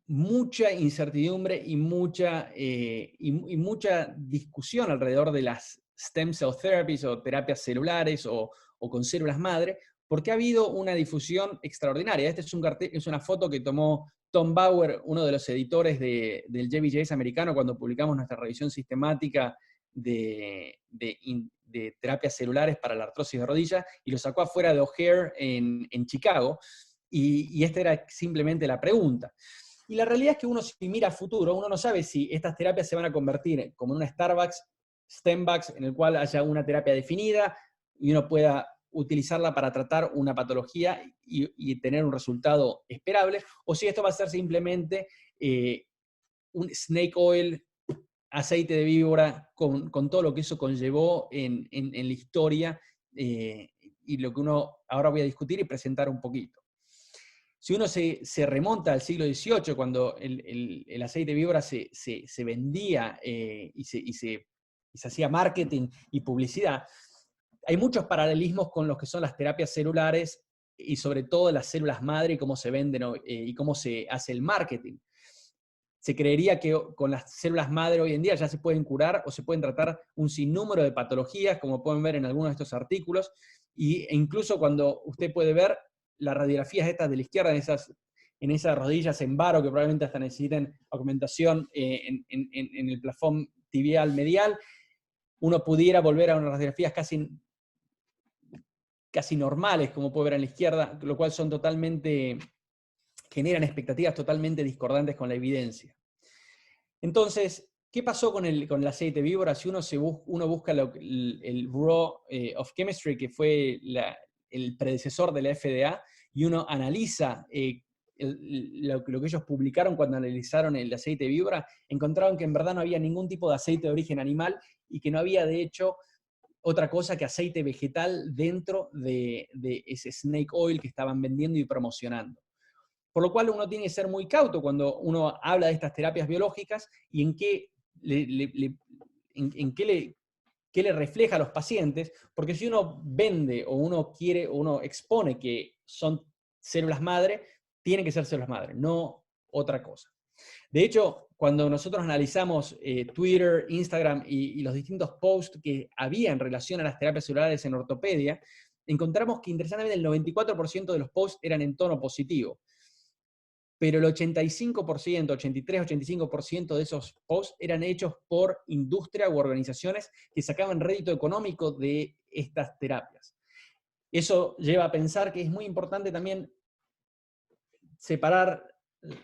mucha incertidumbre y mucha discusión alrededor de las stem cell therapies o terapias celulares o con células madre, porque ha habido una difusión extraordinaria. Esta es una foto que tomó Tom Bauer, uno de los editores del JBJS americano, cuando publicamos nuestra revisión sistemática de terapias celulares para la artrosis de rodilla, y lo sacó afuera de O'Hare en Chicago, y esta era simplemente la pregunta. Y la realidad es que uno, si mira a futuro, uno no sabe si estas terapias se van a convertir como en una StemBux, en el cual haya una terapia definida, y uno pueda utilizarla para tratar una patología y tener un resultado esperable, o si esto va a ser simplemente un snake oil, aceite de víbora, con todo lo que eso conllevó en la historia, y lo que uno ahora voy a discutir y presentar un poquito. Si uno se remonta al siglo XVIII, cuando el aceite de víbora se vendía y se hacía marketing y publicidad, hay muchos paralelismos con lo que son las terapias celulares y sobre todo las células madre y cómo se venden y cómo se hace el marketing. Se creería que con las células madre hoy en día ya se pueden curar o se pueden tratar un sinnúmero de patologías, como pueden ver en algunos de estos artículos, e incluso cuando usted puede ver las radiografías estas de la izquierda, en esas rodillas en varo que probablemente hasta necesiten augmentación en el plafón tibial medial, uno pudiera volver a unas radiografías casi normales, como puede ver en la izquierda, lo cual generan expectativas totalmente discordantes con la evidencia. Entonces, ¿qué pasó con el aceite de víbora? Si uno busca el Bureau of Chemistry, que fue el predecesor de la FDA, y uno analiza lo que ellos publicaron cuando analizaron el aceite de víbora, encontraron que en verdad no había ningún tipo de aceite de origen animal y que no había, de hecho, otra cosa que aceite vegetal dentro de ese snake oil que estaban vendiendo y promocionando. Por lo cual uno tiene que ser muy cauto cuando uno habla de estas terapias biológicas y en qué le refleja a los pacientes, porque si uno vende o uno quiere o uno expone que son células madre, tienen que ser células madre, no otra cosa. De hecho, cuando nosotros analizamos Twitter, Instagram y los distintos posts que había en relación a las terapias celulares en ortopedia, encontramos que interesantemente el 94% de los posts eran en tono positivo. pero el 85%, 83-85% de esos posts eran hechos por industria u organizaciones que sacaban rédito económico de estas terapias. Eso lleva a pensar que es muy importante también separar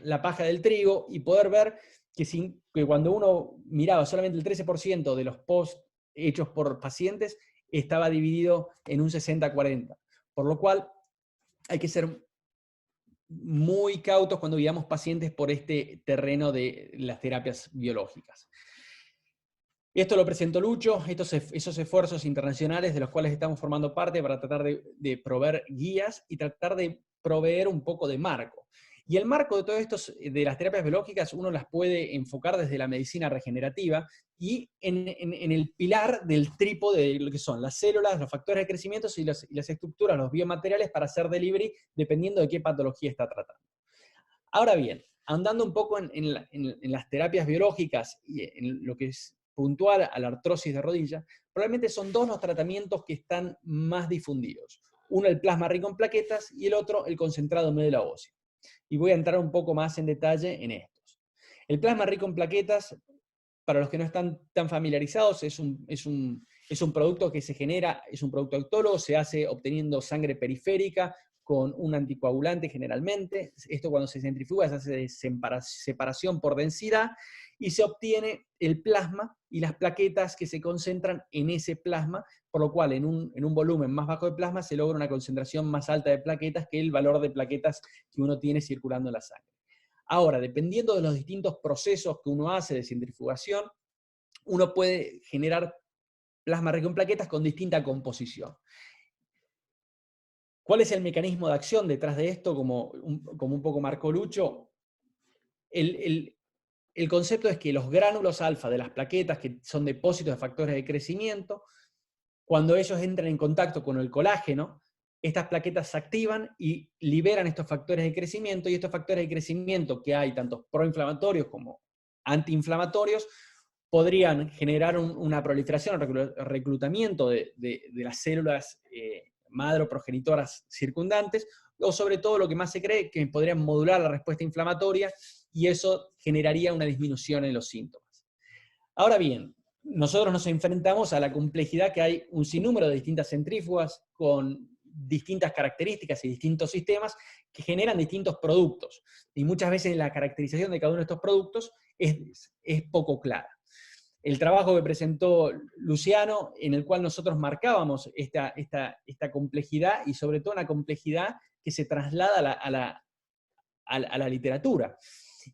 la paja del trigo y poder ver que cuando uno miraba solamente el 13% de los posts hechos por pacientes, estaba dividido en un 60-40. Por lo cual hay que ser muy cautos cuando guiamos pacientes por este terreno de las terapias biológicas. Esto lo presentó Lucho, esos esfuerzos internacionales de los cuales estamos formando parte para tratar de proveer guías y tratar de proveer un poco de marco. Y el marco de todo esto, de las terapias biológicas, uno las puede enfocar desde la medicina regenerativa y en el pilar del trípode de lo que son las células, los factores de crecimiento y las estructuras, los biomateriales para hacer delivery dependiendo de qué patología está tratando. Ahora bien, andando un poco en las terapias biológicas y en lo que es puntual a la artrosis de rodilla, probablemente son dos los tratamientos que están más difundidos. Uno el plasma rico en plaquetas y el otro el concentrado en médula ósea. Y voy a entrar un poco más en detalle en estos. El plasma rico en plaquetas, para los que no están tan familiarizados, es un producto que se genera, es un producto autólogo, se hace obteniendo sangre periférica con un anticoagulante generalmente. Esto cuando se centrifuga se hace de separación por densidad y se obtiene el plasma y las plaquetas que se concentran en ese plasma, por lo cual en un volumen más bajo de plasma se logra una concentración más alta de plaquetas que el valor de plaquetas que uno tiene circulando en la sangre. Ahora, dependiendo de los distintos procesos que uno hace de centrifugación, uno puede generar plasma rico en plaquetas con distinta composición. ¿Cuál es el mecanismo de acción detrás de esto? Como un poco marcó Lucho, el concepto es que los gránulos alfa de las plaquetas, que son depósitos de factores de crecimiento, cuando ellos entran en contacto con el colágeno, estas plaquetas se activan y liberan estos factores de crecimiento, y estos factores de crecimiento que hay, tanto proinflamatorios como antiinflamatorios, podrían generar una proliferación o reclutamiento de las células madre o progenitoras circundantes, o sobre todo lo que más se cree, que podrían modular la respuesta inflamatoria, y eso generaría una disminución en los síntomas. Ahora bien, nosotros nos enfrentamos a la complejidad que hay un sinnúmero de distintas centrífugas con distintas características y distintos sistemas que generan distintos productos. Y muchas veces la caracterización de cada uno de estos productos es poco clara. El trabajo que presentó Luciano, en el cual nosotros marcábamos esta complejidad, y sobre todo una complejidad que se traslada a la literatura.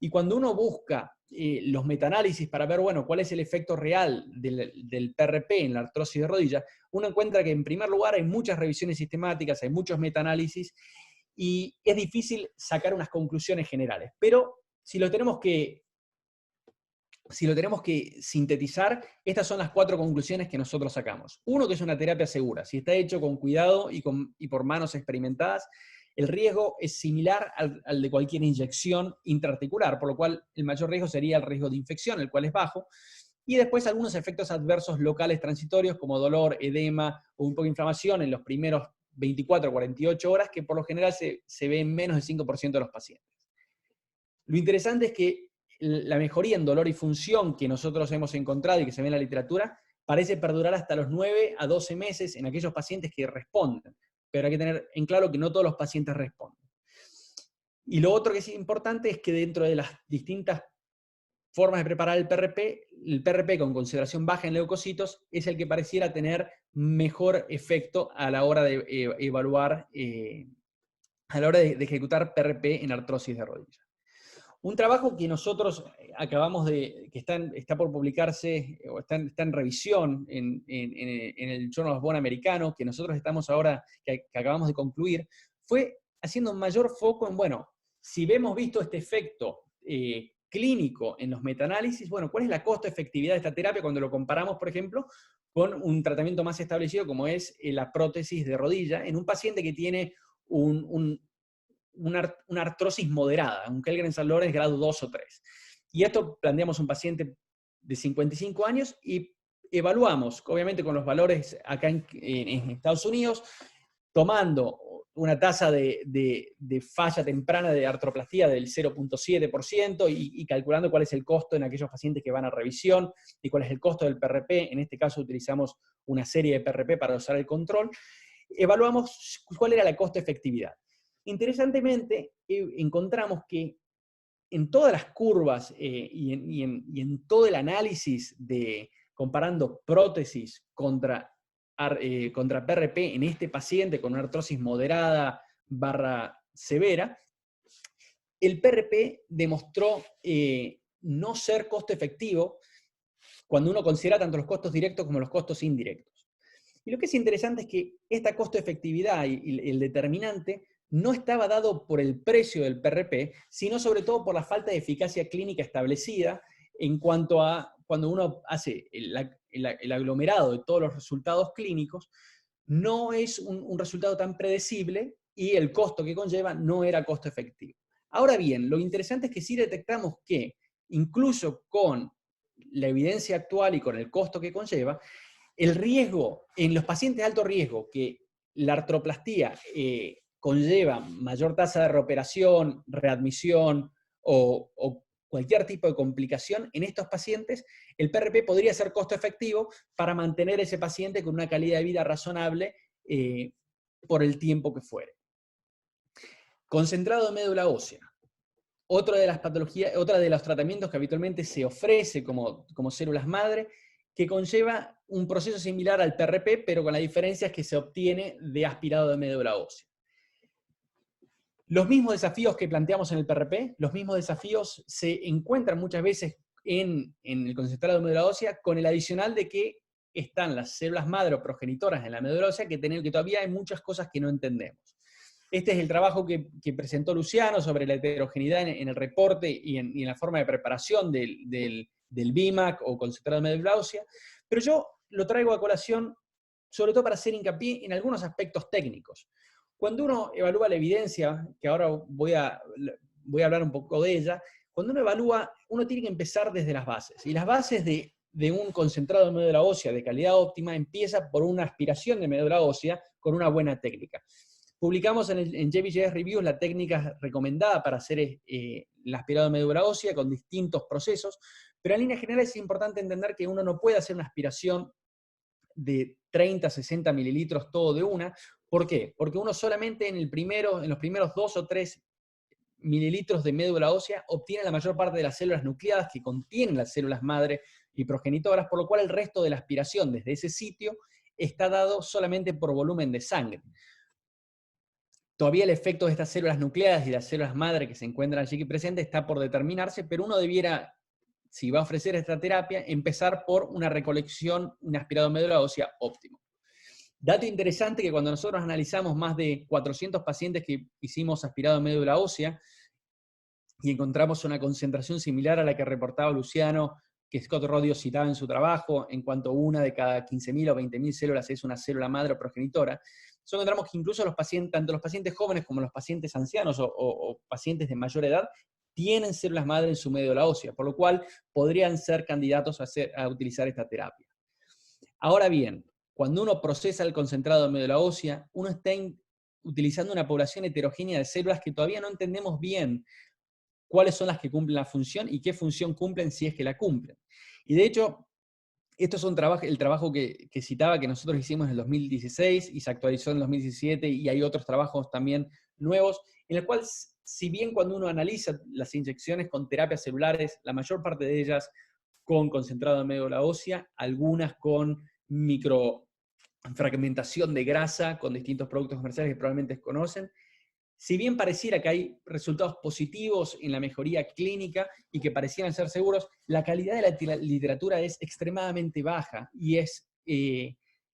Y cuando uno busca los metaanálisis para ver, bueno, cuál es el efecto real del PRP en la artrosis de rodilla, uno encuentra que en primer lugar hay muchas revisiones sistemáticas, hay muchos metaanálisis, y es difícil sacar unas conclusiones generales. Pero si lo tenemos que sintetizar, estas son las 4 conclusiones que nosotros sacamos. Uno, que es una terapia segura. Si está hecho con cuidado y por manos experimentadas, el riesgo es similar al de cualquier inyección intraarticular, por lo cual el mayor riesgo sería el riesgo de infección, el cual es bajo. Y después algunos efectos adversos locales transitorios, como dolor, edema o un poco de inflamación en los primeros 24 o 48 horas, que por lo general se ve en menos del 5% de los pacientes. Lo interesante es que la mejoría en dolor y función que nosotros hemos encontrado y que se ve en la literatura parece perdurar hasta los 9 a 12 meses en aquellos pacientes que responden. Pero hay que tener en claro que no todos los pacientes responden. Y lo otro que es importante es que dentro de las distintas formas de preparar el PRP con concentración baja en leucocitos es el que pareciera tener mejor efecto a la hora de evaluar, a la hora de ejecutar PRP en artrosis de rodilla. Un trabajo que nosotros que está por publicarse, o está en revisión en el Journal of Bone americano, que nosotros estamos ahora, que acabamos de concluir, fue haciendo un mayor foco en, bueno, si hemos visto este efecto clínico en los metaanálisis, bueno, ¿cuál es la costo-efectividad de esta terapia cuando lo comparamos, por ejemplo, con un tratamiento más establecido como es la prótesis de rodilla en un paciente que tiene una artrosis moderada, un Kellgren-Salloren grado 2 o 3. Y esto planteamos un paciente de 55 años y evaluamos, obviamente con los valores acá en Estados Unidos, tomando una tasa de falla temprana de artroplastía del 0,7% y calculando cuál es el costo en aquellos pacientes que van a revisión y cuál es el costo del PRP. En este caso utilizamos una serie de PRP para usar el control. Evaluamos cuál era la costo-efectividad. Interesantemente, encontramos que en todas las curvas y en todo el análisis comparando prótesis contra PRP en este paciente con una artrosis moderada / severa, el PRP demostró no ser costo efectivo cuando uno considera tanto los costos directos como los costos indirectos. Y lo que es interesante es que esta costo-efectividad y el determinante no estaba dado por el precio del PRP, sino sobre todo por la falta de eficacia clínica establecida en cuanto a cuando uno hace el aglomerado de todos los resultados clínicos, no es un resultado tan predecible y el costo que conlleva no era costo efectivo. Ahora bien, lo interesante es que sí detectamos que, incluso con la evidencia actual y con el costo que conlleva, el riesgo, en los pacientes de alto riesgo, que la artroplastía conlleva mayor tasa de reoperación, readmisión o cualquier tipo de complicación, en estos pacientes el PRP podría ser costo efectivo para mantener ese paciente con una calidad de vida razonable por el tiempo que fuere. Concentrado de médula ósea. Otra de las patologías, otra de los tratamientos que habitualmente se ofrece como células madre, que conlleva un proceso similar al PRP, pero con la diferencia es que se obtiene de aspirado de médula ósea. Los mismos desafíos que planteamos en el PRP, los mismos desafíos se encuentran muchas veces en el concentrado de médula ósea, con el adicional de que están las células madre o progenitoras en la médula ósea, que todavía hay muchas cosas que no entendemos. Este es el trabajo que presentó Luciano sobre la heterogeneidad en el reporte y en la forma de preparación del BIMAC o concentrado de médula ósea, pero yo lo traigo a colación sobre todo para hacer hincapié en algunos aspectos técnicos. Cuando uno evalúa la evidencia, que ahora voy a hablar un poco de ella, cuando uno evalúa, uno tiene que empezar desde las bases. Y las bases de un concentrado de médula ósea de calidad óptima empieza por una aspiración de médula ósea con una buena técnica. Publicamos en JBJS Reviews la técnica recomendada para hacer el aspirado de médula ósea con distintos procesos, pero en líneas generales es importante entender que uno no puede hacer una aspiración de 30, 60 mililitros todo de una. ¿Por qué? Porque uno solamente en los primeros 2 o 3 mililitros de médula ósea obtiene la mayor parte de las células nucleadas que contienen las células madre y progenitoras, por lo cual el resto de la aspiración desde ese sitio está dado solamente por volumen de sangre. Todavía el efecto de estas células nucleadas y las células madre que se encuentran allí presentes está por determinarse, pero uno debiera, si va a ofrecer esta terapia, empezar por una recolección, un aspirado de médula ósea óptimo. Dato interesante que cuando nosotros analizamos más de 400 pacientes que hicimos aspirado de médula ósea y encontramos una concentración similar a la que reportaba Luciano, que Scott Rodio citaba en su trabajo, en cuanto una de cada 15.000 o 20.000 células es una célula madre o progenitora, encontramos que incluso tanto los pacientes jóvenes como los pacientes ancianos o pacientes de mayor edad tienen células madre en su médula ósea, por lo cual podrían ser candidatos a utilizar esta terapia. Ahora bien, cuando uno procesa el concentrado de médula ósea, uno está utilizando una población heterogénea de células que todavía no entendemos bien cuáles son las que cumplen la función y qué función cumplen si es que la cumplen. Y de hecho, esto es el trabajo que citaba que nosotros hicimos en el 2016 y se actualizó en el 2017 y hay otros trabajos también nuevos, en el cual, si bien cuando uno analiza las inyecciones con terapias celulares, la mayor parte de ellas con concentrado de médula ósea, algunas con microfragmentación de grasa con distintos productos comerciales que probablemente conocen, si bien pareciera que hay resultados positivos en la mejoría clínica y que parecieran ser seguros, la calidad de la literatura es extremadamente baja y es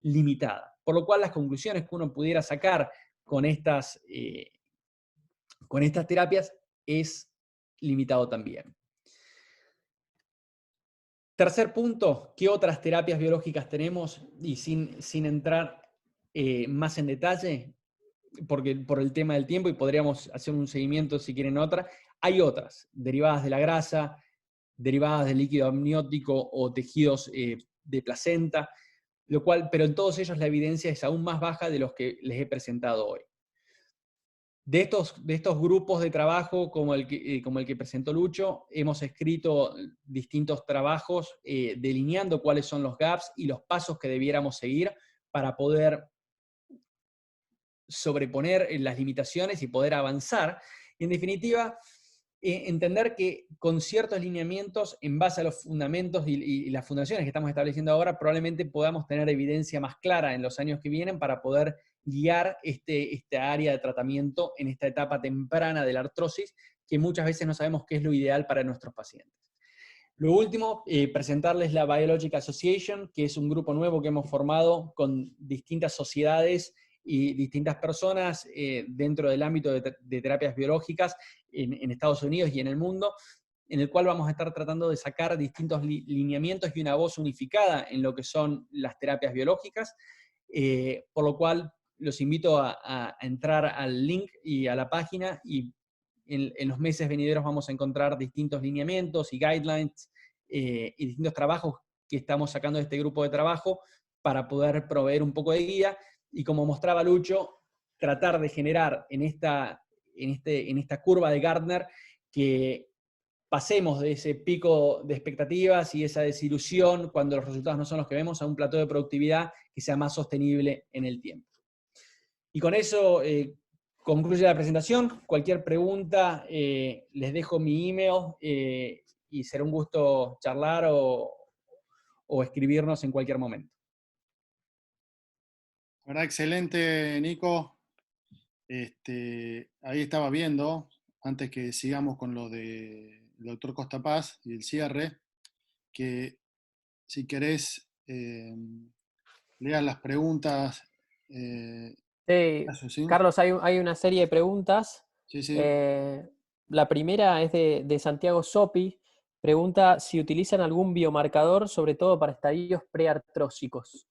limitada. Por lo cual las conclusiones que uno pudiera sacar con estas terapias es limitado también. Tercer punto, ¿qué otras terapias biológicas tenemos? Y sin entrar más en detalle, porque por el tema del tiempo y podríamos hacer un seguimiento si quieren otra, hay otras, derivadas de la grasa, derivadas del líquido amniótico o tejidos de placenta, pero en todos ellos la evidencia es aún más baja de los que les he presentado hoy. De estos grupos de trabajo, como el que presentó Lucho, hemos escrito distintos trabajos delineando cuáles son los gaps y los pasos que debiéramos seguir para poder sobreponer las limitaciones y poder avanzar. Y en definitiva, entender que con ciertos lineamientos, en base a los fundamentos y las fundaciones que estamos estableciendo ahora, probablemente podamos tener evidencia más clara en los años que vienen para poder guiar esta área de tratamiento en esta etapa temprana de la artrosis, que muchas veces no sabemos qué es lo ideal para nuestros pacientes. Lo último, presentarles la Biologic Association, que es un grupo nuevo que hemos formado con distintas sociedades y distintas personas dentro del ámbito de terapias biológicas en Estados Unidos y en el mundo, en el cual vamos a estar tratando de sacar distintos lineamientos y una voz unificada en lo que son las terapias biológicas, por lo cual los invito a entrar al link y a la página, y en los meses venideros vamos a encontrar distintos lineamientos y guidelines y distintos trabajos que estamos sacando de este grupo de trabajo para poder proveer un poco de guía y, como mostraba Lucho, tratar de generar en esta curva de Gartner que pasemos de ese pico de expectativas y esa desilusión cuando los resultados no son los que vemos a un plató de productividad que sea más sostenible en el tiempo. Y con eso concluye la presentación. Cualquier pregunta, les dejo mi email y será un gusto charlar o escribirnos en cualquier momento. La verdad, excelente, Nico. Ahí estaba viendo, antes que sigamos con lo del doctor Costa Paz y el cierre, que si querés leas las preguntas. Sí, Carlos, hay una serie de preguntas. Sí, sí. La primera es de Santiago Sopi. Pregunta si utilizan algún biomarcador, sobre todo para estadios preartrósicos.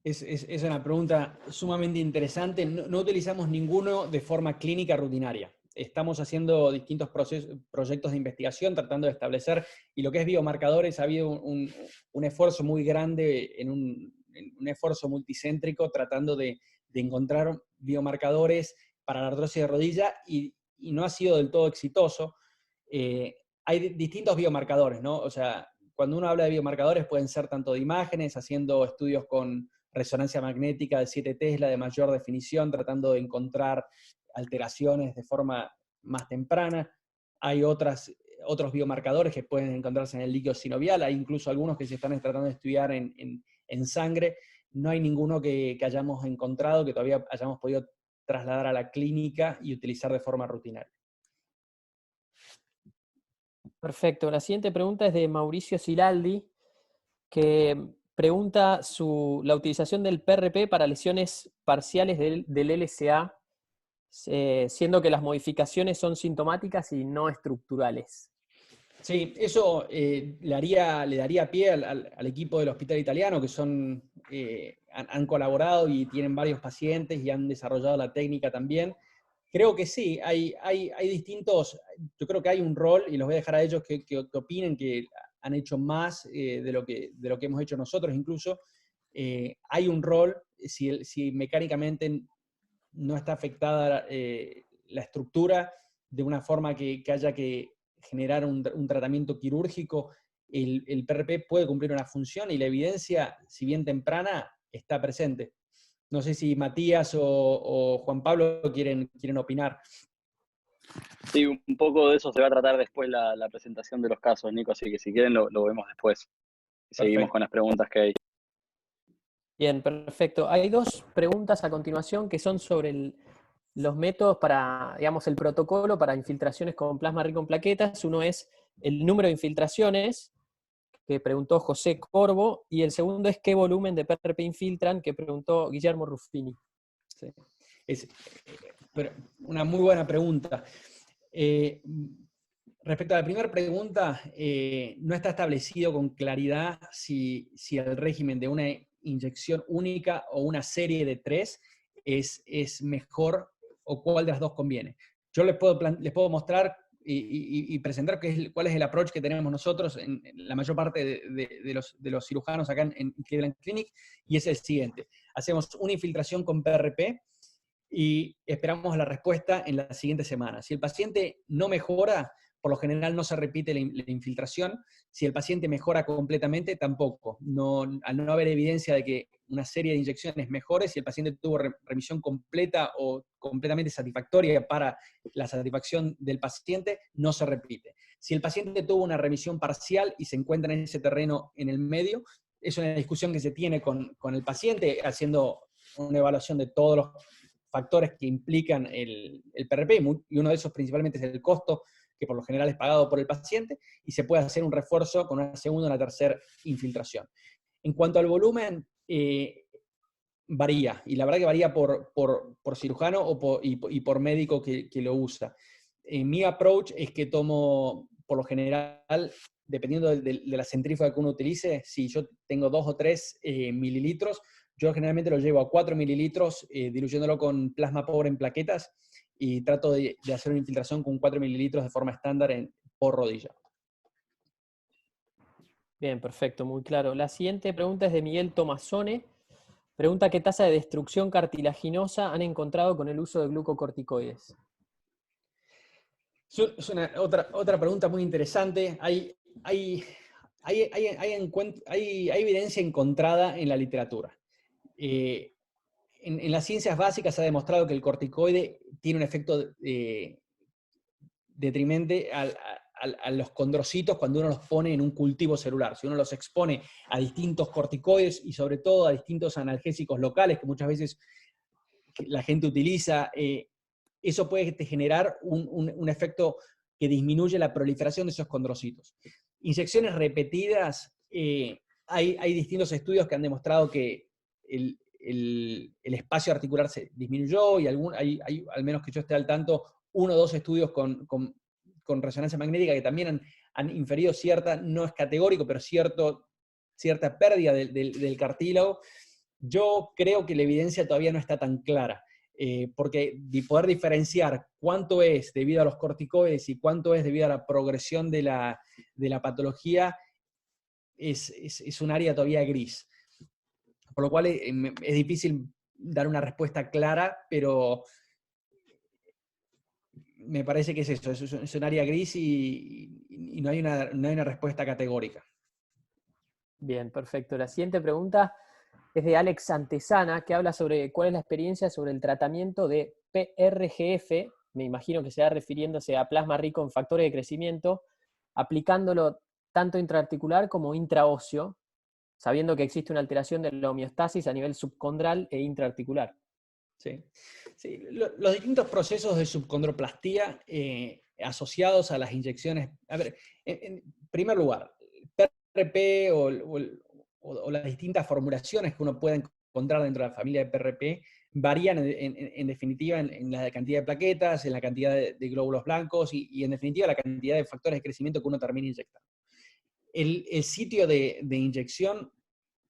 Es una pregunta sumamente interesante. No utilizamos ninguno de forma clínica rutinaria. Estamos haciendo distintos proyectos de investigación, tratando de establecer, y lo que es biomarcadores, ha habido un esfuerzo muy grande, en un esfuerzo multicéntrico, tratando de encontrar biomarcadores para la artrosis de rodilla, y no ha sido del todo exitoso. Hay distintos biomarcadores, ¿no? O sea, cuando uno habla de biomarcadores pueden ser tanto de imágenes, haciendo estudios con resonancia magnética de 7 Tesla de mayor definición, tratando de encontrar alteraciones de forma más temprana. Hay otros biomarcadores que pueden encontrarse en el líquido sinovial, hay incluso algunos que se están tratando de estudiar en sangre. No hay ninguno que hayamos encontrado, que todavía hayamos podido trasladar a la clínica y utilizar de forma rutinaria. Perfecto. La siguiente pregunta es de Mauricio Ciraldi, que pregunta la utilización del PRP para lesiones parciales del LCA, siendo que las modificaciones son sintomáticas y no estructurales. Sí, eso le daría pie al equipo del Hospital Italiano, que han colaborado y tienen varios pacientes y han desarrollado la técnica también. Creo que sí, hay distintos, yo creo que hay un rol, y los voy a dejar a ellos que opinen, que han hecho más de lo que hemos hecho nosotros incluso. Hay un rol, si mecánicamente no está afectada la estructura de una forma que haya que generar un tratamiento quirúrgico, el PRP puede cumplir una función, y la evidencia, si bien temprana, está presente. No sé si Matías o Juan Pablo quieren opinar. Sí, un poco de eso se va a tratar después la presentación de los casos, Nico, así que si quieren lo vemos después. Seguimos con las preguntas que hay. Bien, perfecto. Hay dos preguntas a continuación que son sobre los métodos para, digamos, el protocolo para infiltraciones con plasma rico en plaquetas. Uno es el número de infiltraciones, que preguntó José Corvo, y el segundo es qué volumen de PRP infiltran, que preguntó Guillermo Ruffini. Sí. Pero una muy buena pregunta. Respecto a la primera pregunta, no está establecido con claridad si el régimen de una inyección única o una serie de 3 es mejor, o cuál de las dos conviene. Yo les puedo mostrar y presentar cuál es el approach que tenemos nosotros en la mayor parte de los cirujanos acá en Cleveland Clinic, y es el siguiente. Hacemos una infiltración con PRP, y esperamos la respuesta en la siguiente semana. Si el paciente no mejora, por lo general no se repite la infiltración. Si el paciente mejora completamente, tampoco. Al no haber evidencia de que una serie de inyecciones mejore, si el paciente tuvo remisión completa o completamente satisfactoria para la satisfacción del paciente, no se repite. Si el paciente tuvo una remisión parcial y se encuentra en ese terreno en el medio, es una discusión que se tiene con el paciente, haciendo una evaluación de todos los factores que implican el PRP, y uno de esos principalmente es el costo, que por lo general es pagado por el paciente, y se puede hacer un refuerzo con una segunda o una tercera infiltración. En cuanto al volumen, varía, y la verdad que varía por cirujano y por médico que lo usa. Mi approach es que tomo, por lo general, dependiendo de la centrífuga que uno utilice, si yo tengo 2 o 3 mililitros, yo generalmente lo llevo a 4 mililitros, diluyéndolo con plasma pobre en plaquetas, y trato de hacer una infiltración con 4 mililitros de forma estándar por rodilla. Bien, perfecto, muy claro. La siguiente pregunta es de Miguel Tomasone. Pregunta: ¿qué tasa de destrucción cartilaginosa han encontrado con el uso de glucocorticoides? Es otra pregunta muy interesante. Hay evidencia encontrada en la literatura. En las ciencias básicas se ha demostrado que el corticoide tiene un efecto detrimente a los condrocitos cuando uno los pone en un cultivo celular. Si uno los expone a distintos corticoides y sobre todo a distintos analgésicos locales que muchas veces la gente utiliza, eso puede generar un efecto que disminuye la proliferación de esos condrocitos. Inyecciones repetidas, hay distintos estudios que han demostrado que el espacio articular se disminuyó, y hay, al menos que yo esté al tanto, 1 o 2 estudios con resonancia magnética que también han inferido cierta, no es categórico, pero cierta pérdida del cartílago. Yo creo que la evidencia todavía no está tan clara, porque poder diferenciar cuánto es debido a los corticoides y cuánto es debido a la progresión de la patología es un área todavía gris. Por lo cual es difícil dar una respuesta clara, pero me parece que es eso, es un área gris y no hay una respuesta categórica. Bien, perfecto. La siguiente pregunta es de Alex Antesana, que habla sobre cuál es la experiencia sobre el tratamiento de PRGF, me imagino que sea refiriéndose a plasma rico en factores de crecimiento, aplicándolo tanto intraarticular como intraóseo, sabiendo que existe una alteración de la homeostasis a nivel subcondral e intraarticular. Sí. Sí. Los distintos procesos de subcondroplastía asociados a las inyecciones. A ver, en primer lugar, PRP o las distintas formulaciones que uno puede encontrar dentro de la familia de PRP varían en definitiva en la cantidad de plaquetas, en la cantidad de glóbulos blancos y en definitiva la cantidad de factores de crecimiento que uno termina inyectando. El sitio de inyección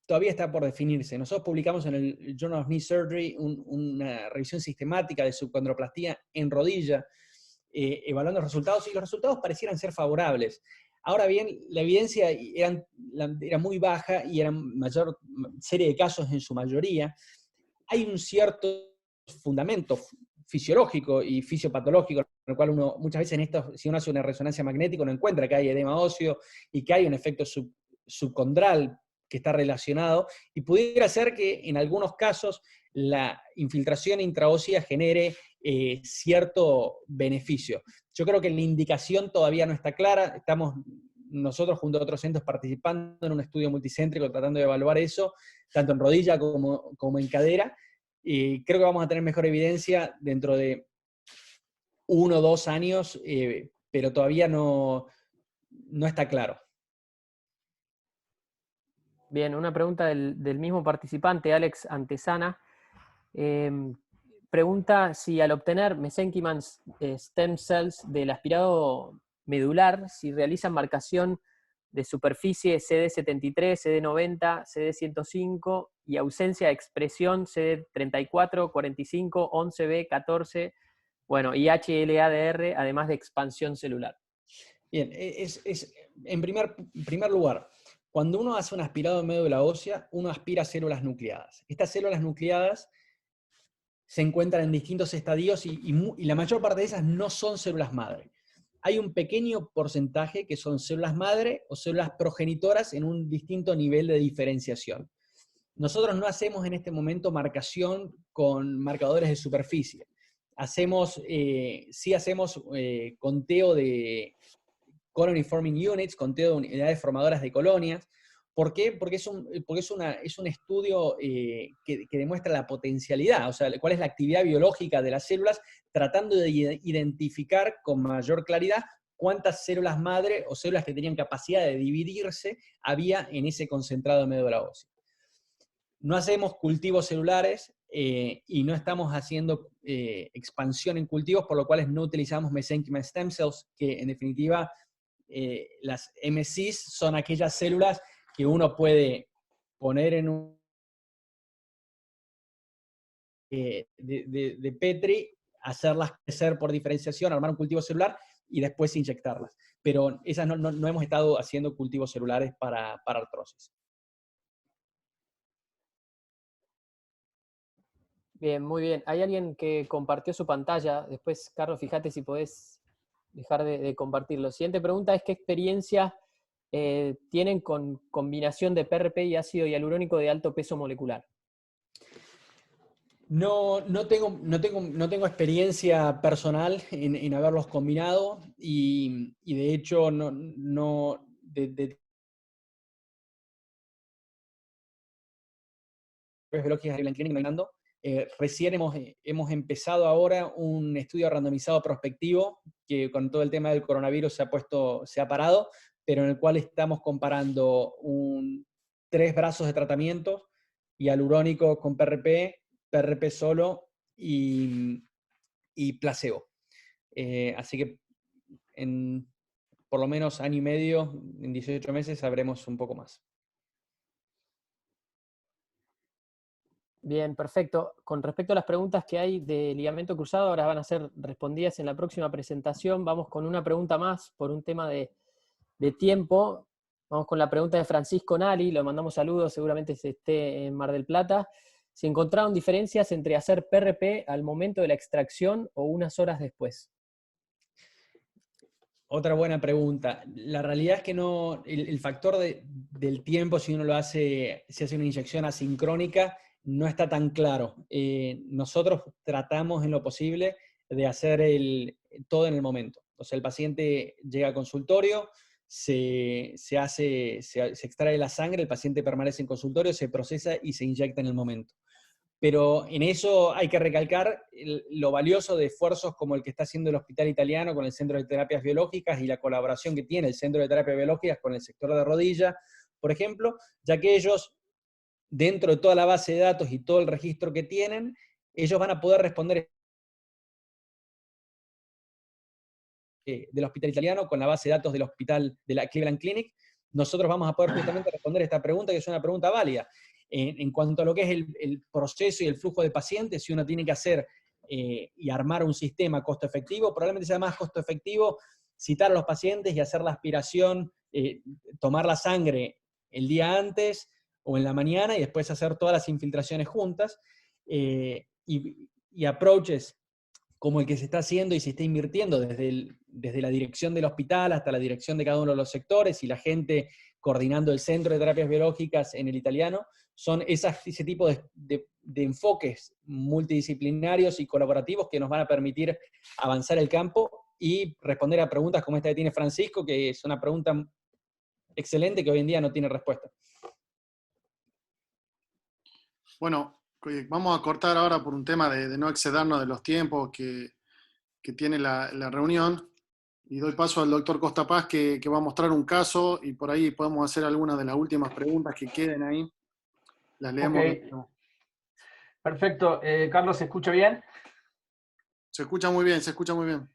todavía está por definirse. Nosotros publicamos en el Journal of Knee Surgery una revisión sistemática de subcondroplastía en rodilla, evaluando los resultados, y los resultados parecieran ser favorables. Ahora bien, la evidencia era muy baja y era mayor serie de casos en su mayoría. Hay un cierto fundamento fisiológico y fisiopatológico, en el cual uno muchas veces si uno hace una resonancia magnética, uno encuentra que hay edema óseo y que hay un efecto subcondral que está relacionado, y pudiera ser que en algunos casos la infiltración intraósea genere cierto beneficio. Yo creo que la indicación todavía no está clara. Estamos nosotros junto a otros centros participando en un estudio multicéntrico tratando de evaluar eso, tanto en rodilla como en cadera, y creo que vamos a tener mejor evidencia dentro de 1 o 2 años, pero todavía no está claro. Bien, una pregunta del mismo participante, Alex Antesana. Pregunta si al obtener mesénquimas stem cells del aspirado medular, si realizan marcación de superficie CD73, CD90, CD105 y ausencia de expresión CD34, 45, 11B, 14, bueno, y HLA-DR, además de expansión celular. Bien, en primer lugar, cuando uno hace un aspirado de médula ósea, uno aspira células nucleadas. Estas células nucleadas se encuentran en distintos estadios y la mayor parte de esas no son células madre. Hay un pequeño porcentaje que son células madre o células progenitoras en un distinto nivel de diferenciación. Nosotros no hacemos en este momento marcación con marcadores de superficie. Sí hacemos conteo de colony forming units, conteo de unidades formadoras de colonias. ¿Por qué? Porque es un estudio que demuestra la potencialidad, o sea, cuál es la actividad biológica de las células, tratando de identificar con mayor claridad cuántas células madre o células que tenían capacidad de dividirse había en ese concentrado de médula ósea. No hacemos cultivos celulares y no estamos haciendo expansión en cultivos, por lo cual no utilizamos mesénquima stem cells, que en definitiva las MCs son aquellas células que uno puede poner en un de Petri, hacerlas crecer por diferenciación, armar un cultivo celular y después inyectarlas. Pero esas no hemos estado haciendo cultivos celulares para artrosis. Bien, muy bien. Hay alguien que compartió su pantalla. Después, Carlos, fíjate si podés dejar de compartirlo. Siguiente pregunta es: ¿qué experiencia tienen con combinación de PRP y ácido hialurónico de alto peso molecular? No tengo experiencia personal en haberlos combinado y de hecho biológicas de clínica. Recién hemos empezado ahora un estudio randomizado prospectivo que con todo el tema del coronavirus se ha parado, pero en el cual estamos comparando 3 brazos de tratamiento, hialurónico con PRP, PRP solo y placebo. Así que en por lo menos año y medio, en 18 meses, sabremos un poco más. Bien, perfecto. Con respecto a las preguntas que hay de ligamento cruzado, ahora van a ser respondidas en la próxima presentación. Vamos con una pregunta más por un tema de tiempo. Vamos con la pregunta de Francisco Nali, lo mandamos saludos, seguramente se esté en Mar del Plata. ¿Se encontraron diferencias entre hacer PRP al momento de la extracción o unas horas después? Otra buena pregunta. La realidad es que no, el factor del tiempo, si uno si hace una inyección asincrónica, no está tan claro. Nosotros tratamos en lo posible de hacer todo en el momento. O sea, el paciente llega al consultorio, se extrae la sangre, el paciente permanece en consultorio, se procesa y se inyecta en el momento. Pero en eso hay que recalcar lo valioso de esfuerzos como el que está haciendo el Hospital Italiano con el Centro de Terapias Biológicas y la colaboración que tiene el Centro de Terapias Biológicas con el sector de rodilla, por ejemplo, ya que ellos, dentro de toda la base de datos y todo el registro que tienen, ellos van a poder responder del Hospital Italiano con la base de datos del hospital de la Cleveland Clinic. Nosotros vamos a poder justamente responder esta pregunta, que es una pregunta válida. En cuanto a lo que es el proceso y el flujo de pacientes, si uno tiene que hacer y armar un sistema costo efectivo, probablemente sea más costo efectivo citar a los pacientes y hacer la aspiración, tomar la sangre el día antes o en la mañana y después hacer todas las infiltraciones juntas, y approaches como el que se está haciendo y se está invirtiendo desde la dirección del hospital hasta la dirección de cada uno de los sectores y la gente coordinando el Centro de Terapias Biológicas en el Italiano, son ese tipo de enfoques multidisciplinarios y colaborativos que nos van a permitir avanzar el campo y responder a preguntas como esta que tiene Francisco, que es una pregunta excelente que hoy en día no tiene respuesta. Bueno, vamos a cortar ahora por un tema de no excedernos de los tiempos que tiene la reunión. Y doy paso al doctor Costa Paz que va a mostrar un caso y por ahí podemos hacer algunas de las últimas preguntas que queden ahí. Las leemos. Okay. Perfecto. Carlos, ¿se escucha bien? Se escucha muy bien, se escucha muy bien.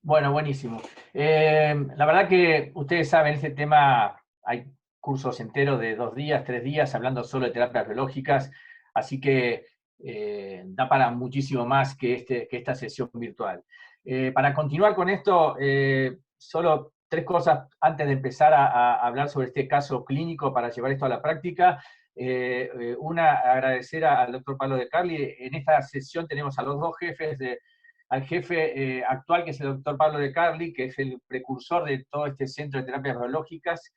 Bueno, buenísimo. La verdad que ustedes saben, este tema hay cursos enteros de 2 días, 3 días, hablando solo de terapias biológicas, así que da para muchísimo más que esta sesión virtual. Para continuar con esto, solo tres cosas antes de empezar a hablar sobre este caso clínico para llevar esto a la práctica. Una, agradecer al doctor Pablo de Carli. En esta sesión tenemos a los dos jefes, al jefe actual, que es el doctor Pablo de Carli, que es el precursor de todo este centro de terapias biológicas.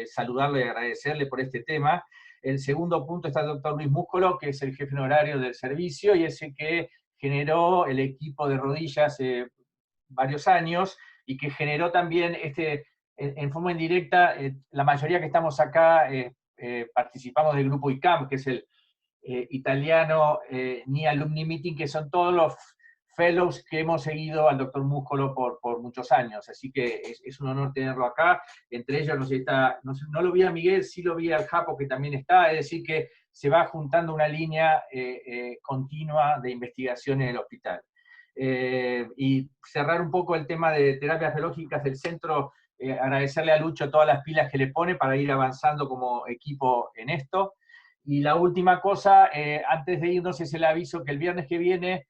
Saludarle y agradecerle por este tema. El segundo punto está el doctor Luis Múscolo, que es el jefe honorario del servicio y es el que generó el equipo de rodillas hace varios años y que generó también en forma indirecta, la mayoría que estamos acá participamos del grupo ICAM, que es el italiano Knee Alumni Meeting, que son todos los fellows que hemos seguido al doctor Múscolo por muchos años, así que es un honor tenerlo acá. Entre ellos no lo vi a Miguel, sí lo vi al Japo, que también está, es decir que se va juntando una línea continua de investigación en el hospital. Y cerrar un poco el tema de terapias biológicas del centro, agradecerle a Lucho todas las pilas que le pone para ir avanzando como equipo en esto. Y la última cosa, antes de irnos, es el aviso que el viernes que viene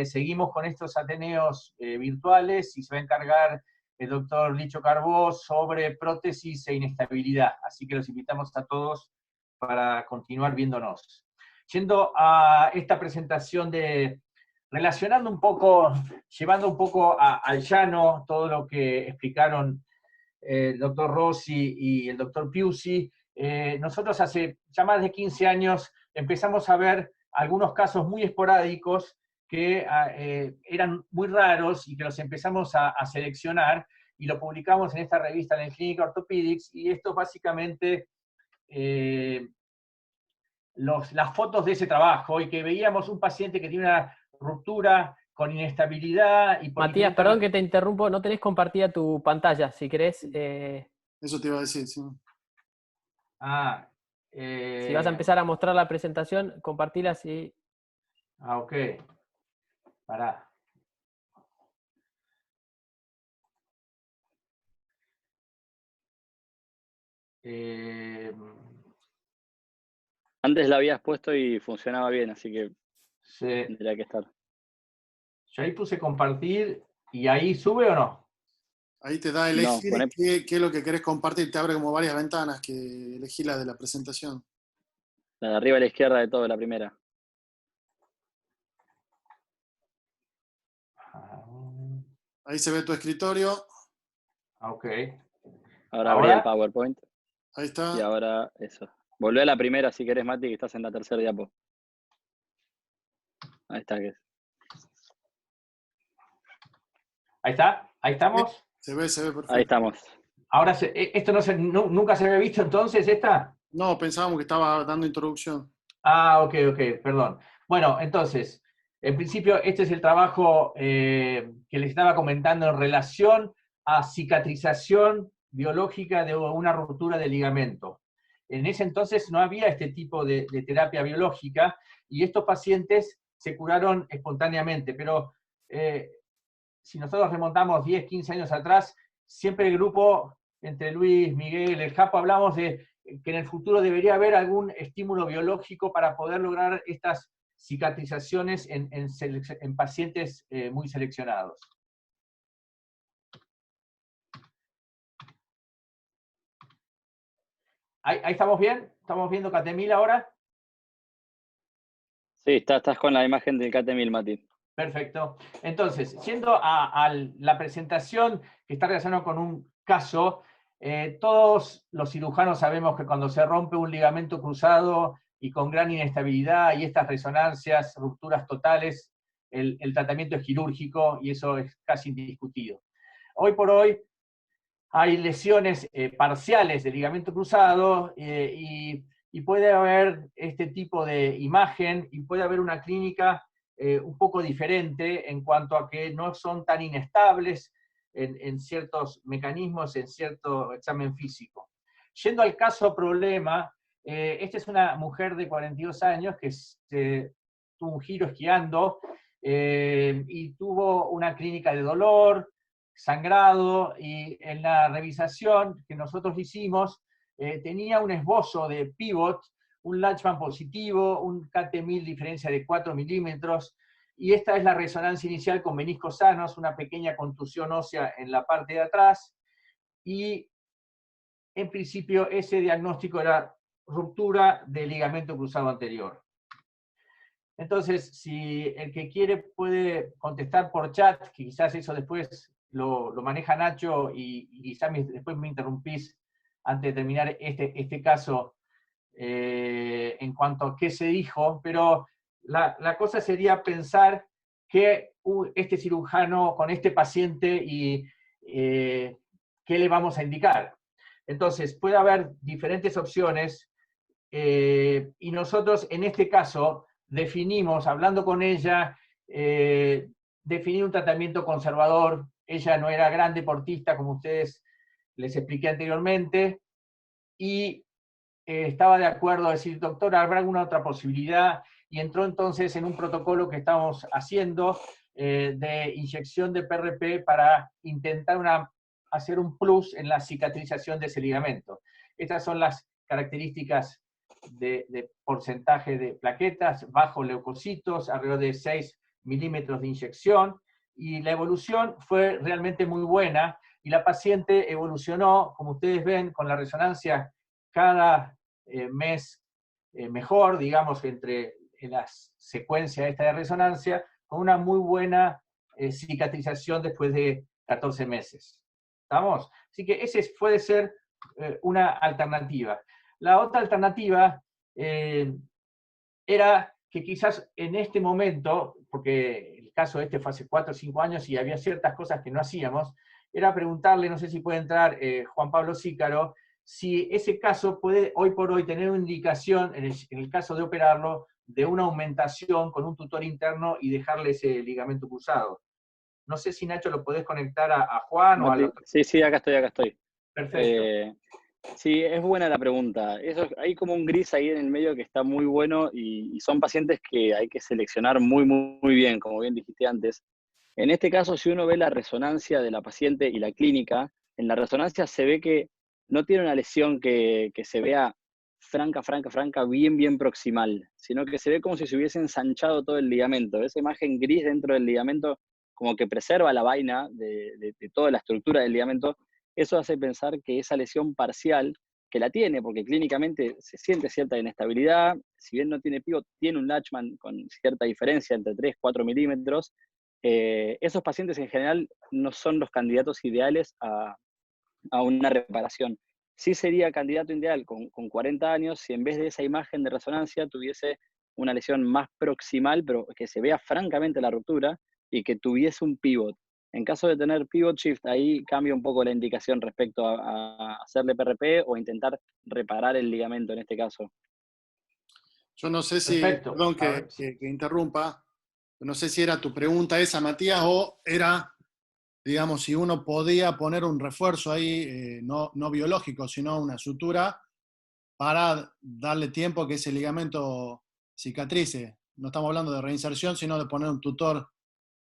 seguimos con estos ateneos virtuales y se va a encargar el doctor Licho Carbó sobre prótesis e inestabilidad. Así que los invitamos a todos para continuar viéndonos. Yendo a esta presentación relacionando un poco, llevando un poco al llano todo lo que explicaron el doctor Rossi y el doctor Piusi, nosotros hace ya más de 15 años empezamos a ver algunos casos muy esporádicos que eran muy raros y que los empezamos a seleccionar y lo publicamos en esta revista, en el Clinical Orthopedics, y esto básicamente las fotos de ese trabajo, y que veíamos un paciente que tiene una ruptura con inestabilidad. Matías, perdón que te interrumpo, no tenés compartida tu pantalla, si querés. Eso te iba a decir, sí. Si vas a empezar a mostrar la presentación, compartila así. Ok. Pará. Antes la habías puesto y funcionaba bien, así que sí. Tendría que estar. Yo ahí puse compartir, ¿y ahí sube o no? Ahí te da elegir qué es lo que querés compartir, te abre como varias ventanas que elegí la de la presentación. La de arriba a la izquierda de todo, la primera. Ahí se ve tu escritorio. Ok. Ahora abrí el PowerPoint. Ahí está. Y ahora eso. Volvé a la primera si querés, Mati, que estás en la tercera diapo. Ahí está. Ahí está, ahí estamos. Se ve perfecto. Ahí estamos. Ahora, ¿esto nunca se había visto entonces, esta? No, pensábamos que estaba dando introducción. Ok, perdón. Bueno, entonces, en principio este es el trabajo que les estaba comentando en relación a cicatrización biológica de una ruptura de ligamento. En ese entonces no había este tipo de terapia biológica y estos pacientes se curaron espontáneamente, pero si nosotros remontamos 10, 15 años atrás, siempre el grupo, entre Luis, Miguel, el Japo, hablamos de que en el futuro debería haber algún estímulo biológico para poder lograr estas cicatrizaciones en pacientes muy seleccionados. ¿Ahí estamos bien? ¿Estamos viendo CAT-1000 ahora? Sí, estás con la imagen del CAT-1000, Mati. Perfecto. Entonces, yendo a la presentación que está relacionada con un caso, todos los cirujanos sabemos que cuando se rompe un ligamento cruzado y con gran inestabilidad y estas resonancias, rupturas totales, el tratamiento es quirúrgico y eso es casi indiscutido. Hoy por hoy hay lesiones parciales del ligamento cruzado y puede haber este tipo de imagen y puede haber una clínica un poco diferente en cuanto a que no son tan inestables en ciertos mecanismos, en cierto examen físico. Yendo al caso problema, esta es una mujer de 42 años que tuvo un giro esquiando y tuvo una clínica de dolor, sangrado, y en la revisación que nosotros hicimos tenía un esbozo de pivot, un Latchman positivo, un CAT-1000 diferencia de 4 milímetros, y esta es la resonancia inicial con meniscos sanos, una pequeña contusión ósea en la parte de atrás, y en principio ese diagnóstico era ruptura del ligamento cruzado anterior. Entonces, si el que quiere puede contestar por chat, que quizás eso después lo maneja Nacho, y quizás después me interrumpís antes de terminar este caso en cuanto a qué se dijo, pero la cosa sería pensar que este cirujano con este paciente y qué le vamos a indicar. Entonces, puede haber diferentes opciones y nosotros en este caso definimos, hablando con ella, definir un tratamiento conservador. Ella no era gran deportista, como ustedes les expliqué anteriormente, y estaba de acuerdo a decir, doctor, ¿habrá alguna otra posibilidad? Y entró entonces en un protocolo que estamos haciendo de inyección de PRP para intentar hacer un plus en la cicatrización de ese ligamento. Estas son las características de porcentaje de plaquetas, bajo leucocitos, alrededor de 6 milímetros de inyección, y la evolución fue realmente muy buena, y la paciente evolucionó, como ustedes ven, con la resonancia cada mes mejor, digamos, entre la secuencia esta de resonancia, con una muy buena cicatrización después de 14 meses. ¿Estamos? Así que ese puede ser una alternativa. La otra alternativa era que quizás en este momento, porque el caso este fue hace 4 o 5 años y había ciertas cosas que no hacíamos, era preguntarle, no sé si puede entrar Juan Pablo Sícaro, si ese caso puede hoy por hoy tener una indicación, en el caso de operarlo, de una aumentación con un tutor interno y dejarle ese ligamento cruzado. No sé si, Nacho, lo podés conectar a Juan o al otro. Sí, acá estoy. Perfecto. Sí, es buena la pregunta. Hay como un gris ahí en el medio que está muy bueno, y son pacientes que hay que seleccionar muy bien, como bien dijiste antes. En este caso, si uno ve la resonancia de la paciente y la clínica, en la resonancia se ve que no tiene una lesión que se vea franca, bien proximal, sino que se ve como si se hubiese ensanchado todo el ligamento. Esa imagen gris dentro del ligamento como que preserva la vaina de toda la estructura del ligamento. Eso hace pensar que esa lesión parcial, que la tiene, porque clínicamente se siente cierta inestabilidad, si bien no tiene pivot, tiene un Latchman con cierta diferencia entre 3-4 milímetros. Esos pacientes en general no son los candidatos ideales a una reparación. Sí sería candidato ideal con 40 años si en vez de esa imagen de resonancia tuviese una lesión más proximal, pero que se vea francamente la ruptura y que tuviese un pivot. En caso de tener pivot shift, ahí cambia un poco la indicación respecto a hacerle PRP o intentar reparar el ligamento en este caso. Yo no sé si, Perfecto. perdón que interrumpa, no sé si era tu pregunta esa, Matías, o era, digamos, si uno podía poner un refuerzo ahí, no biológico, sino una sutura, para darle tiempo a que ese ligamento cicatrice. No estamos hablando de reinserción, sino de poner un tutor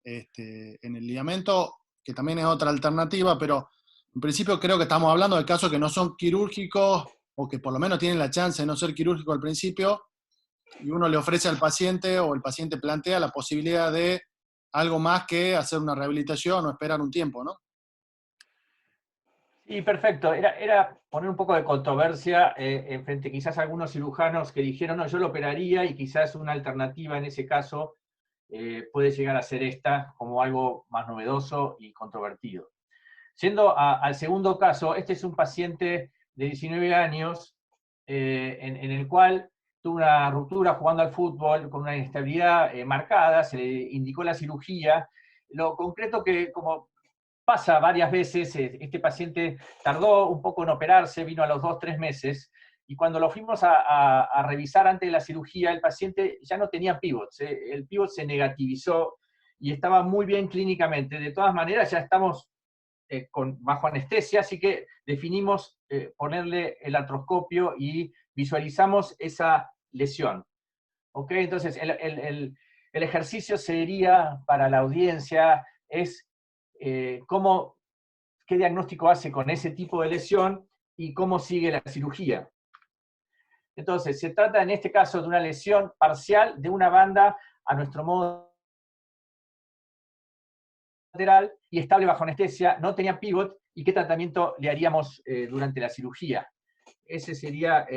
en el ligamento, que también es otra alternativa, pero en principio creo que estamos hablando de casos que no son quirúrgicos, o que por lo menos tienen la chance de no ser quirúrgicos al principio, y uno le ofrece al paciente, o el paciente plantea la posibilidad de algo más que hacer una rehabilitación o esperar un tiempo, ¿no? Sí, perfecto. Era poner un poco de controversia en frente quizás a algunos cirujanos que dijeron, no, yo lo operaría, y quizás una alternativa en ese caso puede llegar a ser esta como algo más novedoso y controvertido. Yendo al segundo caso, este es un paciente de 19 años en el cual tuvo una ruptura jugando al fútbol con una inestabilidad marcada, se le indicó la cirugía. Lo concreto que, como pasa varias veces, este paciente tardó un poco en operarse, vino a los 2-3 meses, y cuando lo fuimos a revisar antes de la cirugía, el paciente ya no tenía pivots, el pivot se negativizó y estaba muy bien clínicamente. De todas maneras, ya estamos bajo anestesia, así que definimos ponerle el artroscopio y visualizamos esa lesión. ¿Ok? Entonces, el ejercicio sería para la audiencia es qué diagnóstico hace con ese tipo de lesión y cómo sigue la cirugía. Entonces, se trata en este caso de una lesión parcial de una banda, a nuestro modo lateral y estable bajo anestesia, no tenía pivot, y qué tratamiento le haríamos durante la cirugía. Ese sería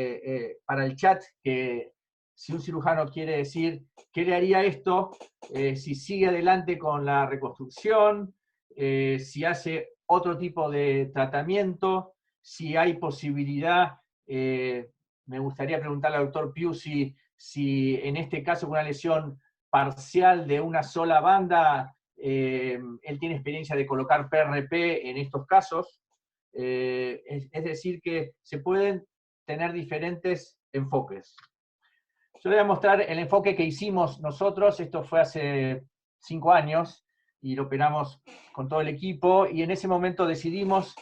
para el chat, que si un cirujano quiere decir qué le haría esto, si sigue adelante con la reconstrucción, si hace otro tipo de tratamiento, si hay posibilidad, me gustaría preguntarle al doctor Piusi si en este caso con una lesión parcial de una sola banda, él tiene experiencia de colocar PRP en estos casos. Es decir, que se pueden tener diferentes enfoques. Yo le voy a mostrar el enfoque que hicimos nosotros. Esto fue hace 5 años y lo operamos con todo el equipo, y en ese momento decidimos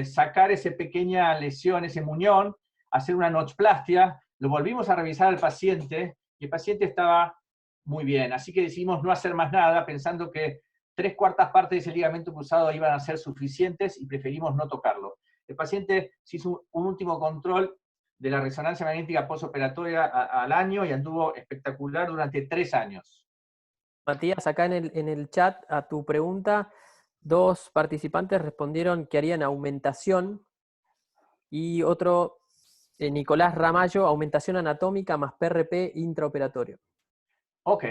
sacar esa pequeña lesión, ese muñón, hacer una notchplastia. Lo volvimos a revisar al paciente y el paciente estaba muy bien, así que decidimos no hacer más nada, pensando que 3/4 partes de ese ligamento cruzado iban a ser suficientes y preferimos no tocarlo. El paciente se hizo un último control de la resonancia magnética postoperatoria al año y anduvo espectacular durante 3 años. Matías, acá en el chat a tu pregunta, 2 participantes respondieron que harían aumentación, y otro, Nicolás Ramallo, aumentación anatómica más PRP intraoperatorio. Ok,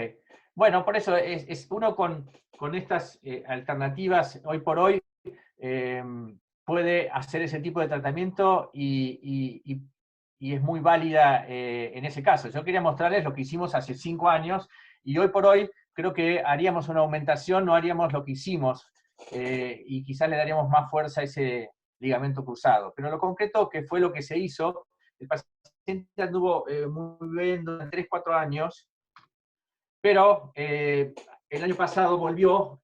bueno, por eso es uno con estas alternativas hoy por hoy puede hacer ese tipo de tratamiento y es muy válida en ese caso. Yo quería mostrarles lo que hicimos hace 5 años, y hoy por hoy creo que haríamos una aumentación, no haríamos lo que hicimos, y quizás le daríamos más fuerza a ese ligamento cruzado. Pero lo concreto, que fue lo que se hizo, el paciente anduvo muy bien durante 3-4 años, pero el año pasado volvió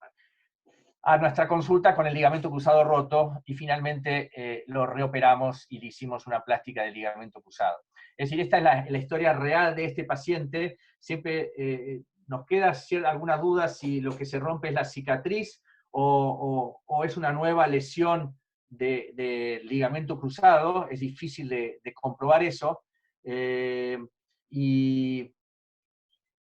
a nuestra consulta con el ligamento cruzado roto, y finalmente lo reoperamos y le hicimos una plástica del ligamento cruzado. Es decir, esta es la historia real de este paciente. Siempre nos queda alguna duda si lo que se rompe es la cicatriz o es una nueva lesión de ligamento cruzado. Es difícil de comprobar eso. Y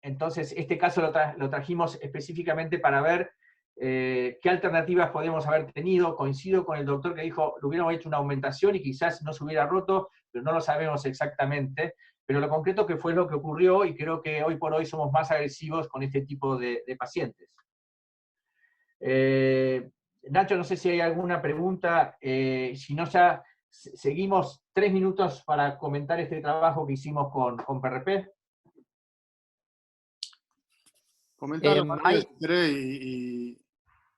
entonces este caso lo trajimos específicamente para ver qué alternativas podemos haber tenido. Coincido con el doctor que dijo, lo hubiéramos hecho una aumentación y quizás no se hubiera roto, pero no lo sabemos exactamente. Pero lo concreto que fue lo que ocurrió, y creo que hoy por hoy somos más agresivos con este tipo de pacientes. Nacho, no sé si hay alguna pregunta, si no ya seguimos 3 minutos para comentar este trabajo que hicimos con PRP. Comentalo, Matías, si querés,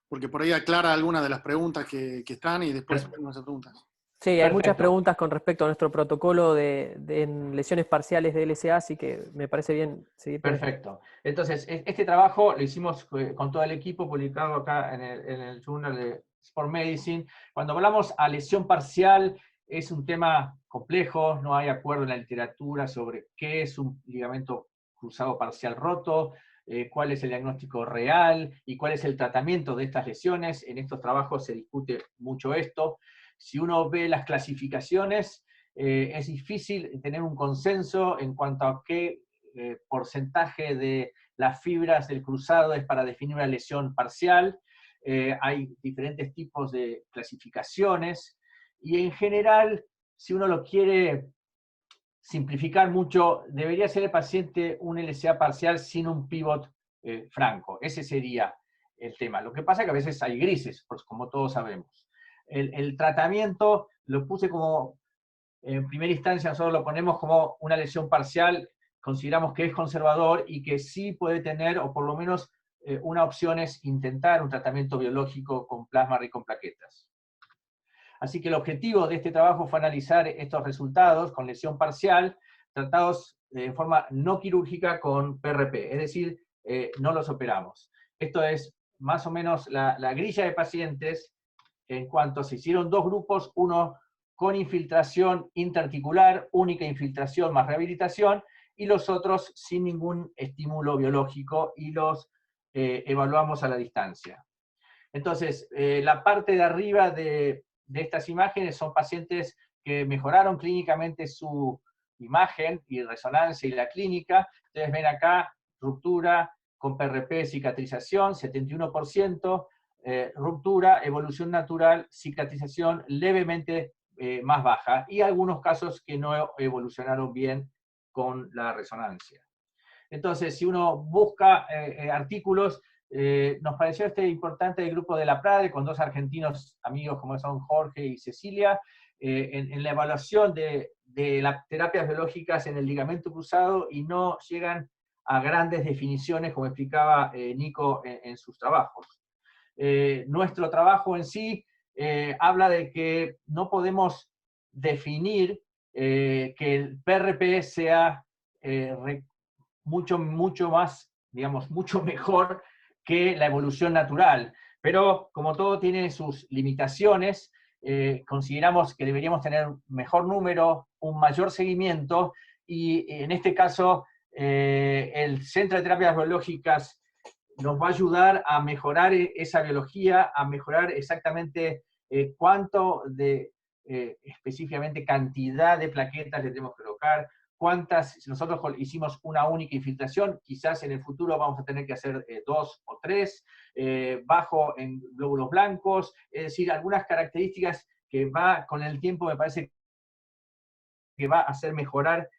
porque por ahí aclara algunas de las preguntas que están, y después hacemos esas preguntas. Sí, hay Perfecto. muchas preguntas con respecto a nuestro protocolo en lesiones parciales de LSA, así que me parece bien seguir con esto. Perfecto. Entonces, este trabajo lo hicimos con todo el equipo, publicado acá en el Journal de Sport Medicine. Cuando hablamos a lesión parcial, es un tema complejo, no hay acuerdo en la literatura sobre qué es un ligamento cruzado parcial roto, cuál es el diagnóstico real y cuál es el tratamiento de estas lesiones. En estos trabajos se discute mucho esto. Si uno ve las clasificaciones, es difícil tener un consenso en cuanto a qué porcentaje de las fibras del cruzado es para definir una lesión parcial. Hay diferentes tipos de clasificaciones, y en general, si uno lo quiere simplificar mucho, debería ser el paciente un LSA parcial sin un pivot franco. Ese sería el tema. Lo que pasa es que a veces hay grises, pues, como todos sabemos. El tratamiento lo puse como, en primera instancia nosotros lo ponemos como una lesión parcial. Consideramos que es conservador y que sí puede tener, o por lo menos una opción es intentar un tratamiento biológico con plasma rico en plaquetas. Así que el objetivo de este trabajo fue analizar estos resultados con lesión parcial, tratados de forma no quirúrgica con PRP, es decir, no los operamos. Esto es más o menos la grilla de pacientes en cuanto se hicieron 2 grupos, uno con infiltración interarticular, única infiltración más rehabilitación, y los otros sin ningún estímulo biológico, y los evaluamos a la distancia. Entonces, la parte de arriba de estas imágenes son pacientes que mejoraron clínicamente su imagen y resonancia y la clínica. Ustedes ven acá ruptura con PRP, cicatrización, 71%, ruptura, evolución natural, cicatrización levemente más baja, y algunos casos que no evolucionaron bien con la resonancia. Entonces, si uno busca artículos, nos pareció importante el grupo de la Prade, con dos argentinos amigos como son Jorge y Cecilia, en la evaluación de las terapias biológicas en el ligamento cruzado, y no llegan a grandes definiciones, como explicaba Nico en sus trabajos. Nuestro trabajo en sí habla de que no podemos definir que el PRP sea mucho más, digamos, mucho mejor que la evolución natural. Pero como todo tiene sus limitaciones, consideramos que deberíamos tener un mejor número, un mayor seguimiento, y en este caso el Centro de Terapias Biológicas nos va a ayudar a mejorar esa biología, a mejorar exactamente cuánto de específicamente cantidad de plaquetas le tenemos que colocar, cuántas. Si nosotros hicimos una única infiltración, quizás en el futuro vamos a tener que hacer 2 o 3, bajo en glóbulos blancos, es decir, algunas características que va con el tiempo, me parece que va a hacer mejorar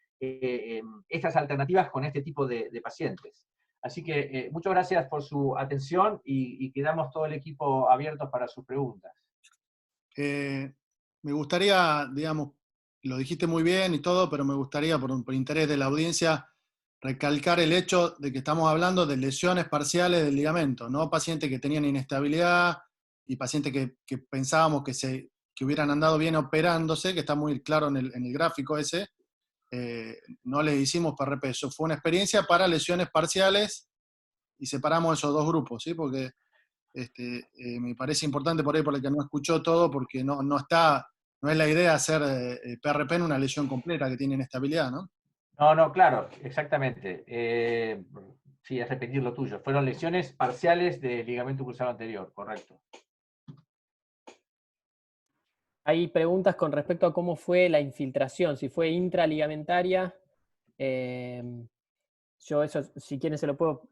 estas alternativas con este tipo de pacientes. Así que muchas gracias por su atención, y quedamos todo el equipo abiertos para sus preguntas. Me gustaría, digamos, lo dijiste muy bien y todo, pero me gustaría, por interés de la audiencia, recalcar el hecho de que estamos hablando de lesiones parciales del ligamento, no pacientes que tenían inestabilidad y pacientes que pensábamos que hubieran andado bien operándose, que está muy claro en el gráfico ese. No le hicimos PRP, eso fue una experiencia para lesiones parciales y separamos esos dos grupos, ¿sí? Porque me parece importante por ahí, por el que no escuchó todo, porque no es la idea hacer PRP en una lesión completa que tiene inestabilidad, ¿no? No, claro, exactamente. Sí, es repetir lo tuyo. Fueron lesiones parciales del ligamento cruzado anterior, correcto. Hay preguntas con respecto a cómo fue la infiltración, si fue intraligamentaria. Yo eso, si quieren, se lo puedo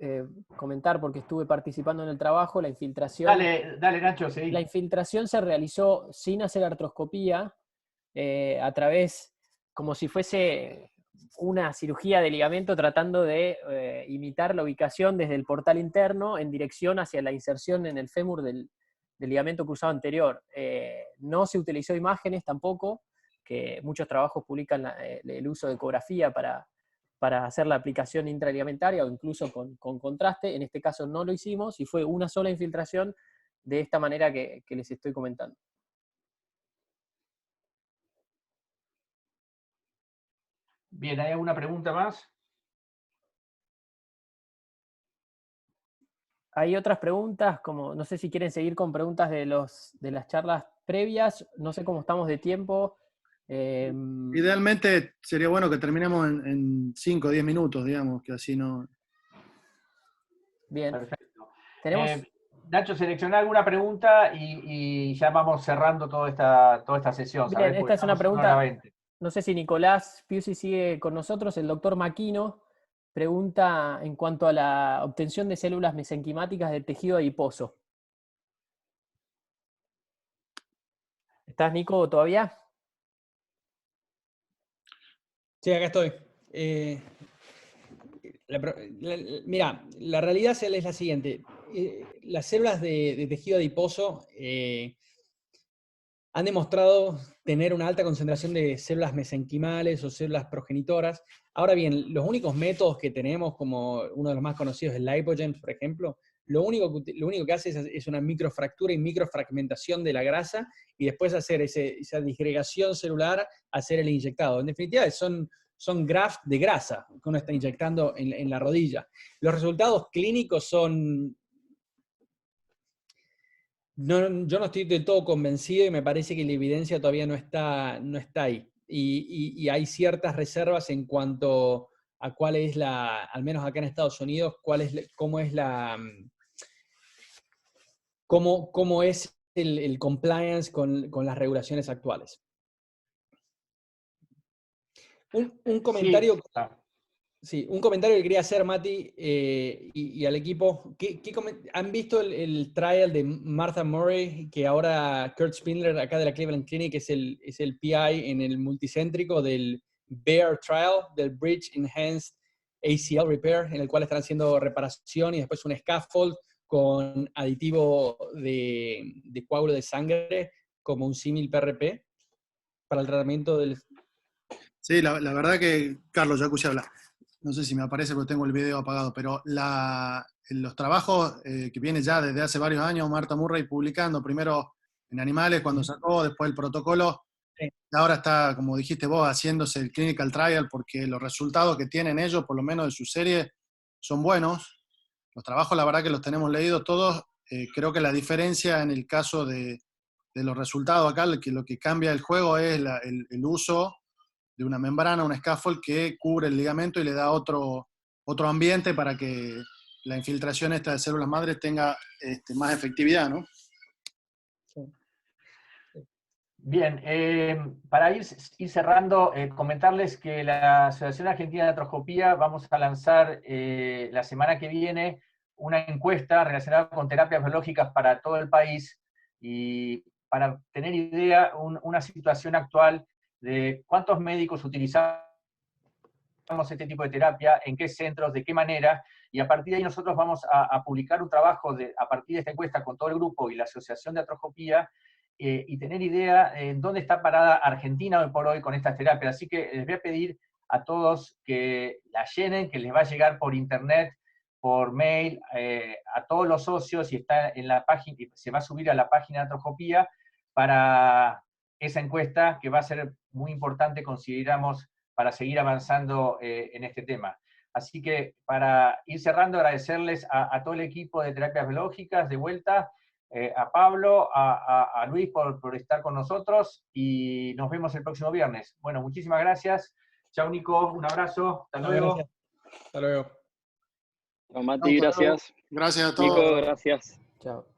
comentar porque estuve participando en el trabajo. La infiltración... Dale Nacho, seguí. La infiltración se realizó sin hacer artroscopía, a través, como si fuese una cirugía de ligamento, tratando de imitar la ubicación desde el portal interno en dirección hacia la inserción en el fémur del ligamento cruzado anterior. No se utilizó imágenes tampoco, que muchos trabajos publican el uso de ecografía para hacer la aplicación intraligamentaria o incluso con contraste. En este caso no lo hicimos y fue una sola infiltración de esta manera que les estoy comentando. Bien, ¿hay alguna pregunta más? Hay otras preguntas, como no sé si quieren seguir con preguntas de las charlas previas, no sé cómo estamos de tiempo. Idealmente sería bueno que terminemos en 5 o 10 minutos, digamos, que así no... Bien. Perfecto. Tenemos... Nacho, selecciona alguna pregunta y ya vamos cerrando toda esta sesión. Bien, ¿sabes? esta es una pregunta, 1:20. no sé si Nicolás Piusi sigue con nosotros. El doctor Maquino pregunta en cuanto a la obtención de células mesenquimáticas del tejido adiposo. ¿Estás, Nico, todavía? Sí, acá estoy. Mira, la realidad es la siguiente. Las células de tejido adiposo han demostrado tener una alta concentración de células mesenquimales o células progenitoras. Ahora bien, los únicos métodos que tenemos, como uno de los más conocidos, el Lipogen, por ejemplo, lo único que hace es una microfractura y microfragmentación de la grasa, y después hacer esa disgregación celular, hacer el inyectado. En definitiva, son grafts de grasa que uno está inyectando en la rodilla. Los resultados clínicos son... yo no estoy del todo convencido y me parece que la evidencia todavía no está ahí. Y hay ciertas reservas en cuanto a cuál es al menos acá en Estados Unidos, cómo es el compliance con las regulaciones actuales. Un comentario... Sí. Sí, un comentario que quería hacer, Mati, y al equipo. ¿Han visto el trial de Martha Murray, que ahora Kurt Spindler, acá de la Cleveland Clinic, es el PI en el multicéntrico del BEAR trial, del Bridge Enhanced ACL Repair, en el cual están haciendo reparación y después un scaffold con aditivo de coágulo de sangre, como un símil PRP, para el tratamiento del... Sí, la verdad que, Carlos, ya escuché hablar. No sé si me aparece porque tengo el video apagado, pero los trabajos que viene ya desde hace varios años, Martha Murray publicando, primero en animales cuando sacó, después el protocolo, Sí. y ahora está, como dijiste vos, haciéndose el clinical trial porque los resultados que tienen ellos, por lo menos de su serie, son buenos. Los trabajos, la verdad que los tenemos leídos todos. Creo que la diferencia en el caso de los resultados acá, lo que cambia el juego es el uso de una membrana, un scaffold que cubre el ligamento y le da otro ambiente para que la infiltración esta de células madres tenga más efectividad, ¿no? Bien, para ir cerrando, comentarles que la Asociación Argentina de Artroscopía vamos a lanzar la semana que viene una encuesta relacionada con terapias biológicas para todo el país y para tener idea, una situación actual de cuántos médicos utilizamos este tipo de terapia, en qué centros, de qué manera, y a partir de ahí nosotros vamos a publicar un trabajo a partir de esta encuesta con todo el grupo y la Asociación de Artroscopía, y tener idea en dónde está parada Argentina hoy por hoy con estas terapias. Así que les voy a pedir a todos que la llenen, que les va a llegar por internet, por mail, a todos los socios, y está en la página, se va a subir a la página de Artroscopía para esa encuesta que va a ser muy importante, consideramos, para seguir avanzando en este tema. Así que para ir cerrando, agradecerles a todo el equipo de terapias biológicas de vuelta, a Pablo, a Luis por estar con nosotros, y nos vemos el próximo viernes. Bueno, muchísimas gracias. Chao, Nico, un abrazo. Hasta luego. Gracias. Hasta luego. Mati, gracias. Gracias a todos. Nico, gracias. Chao.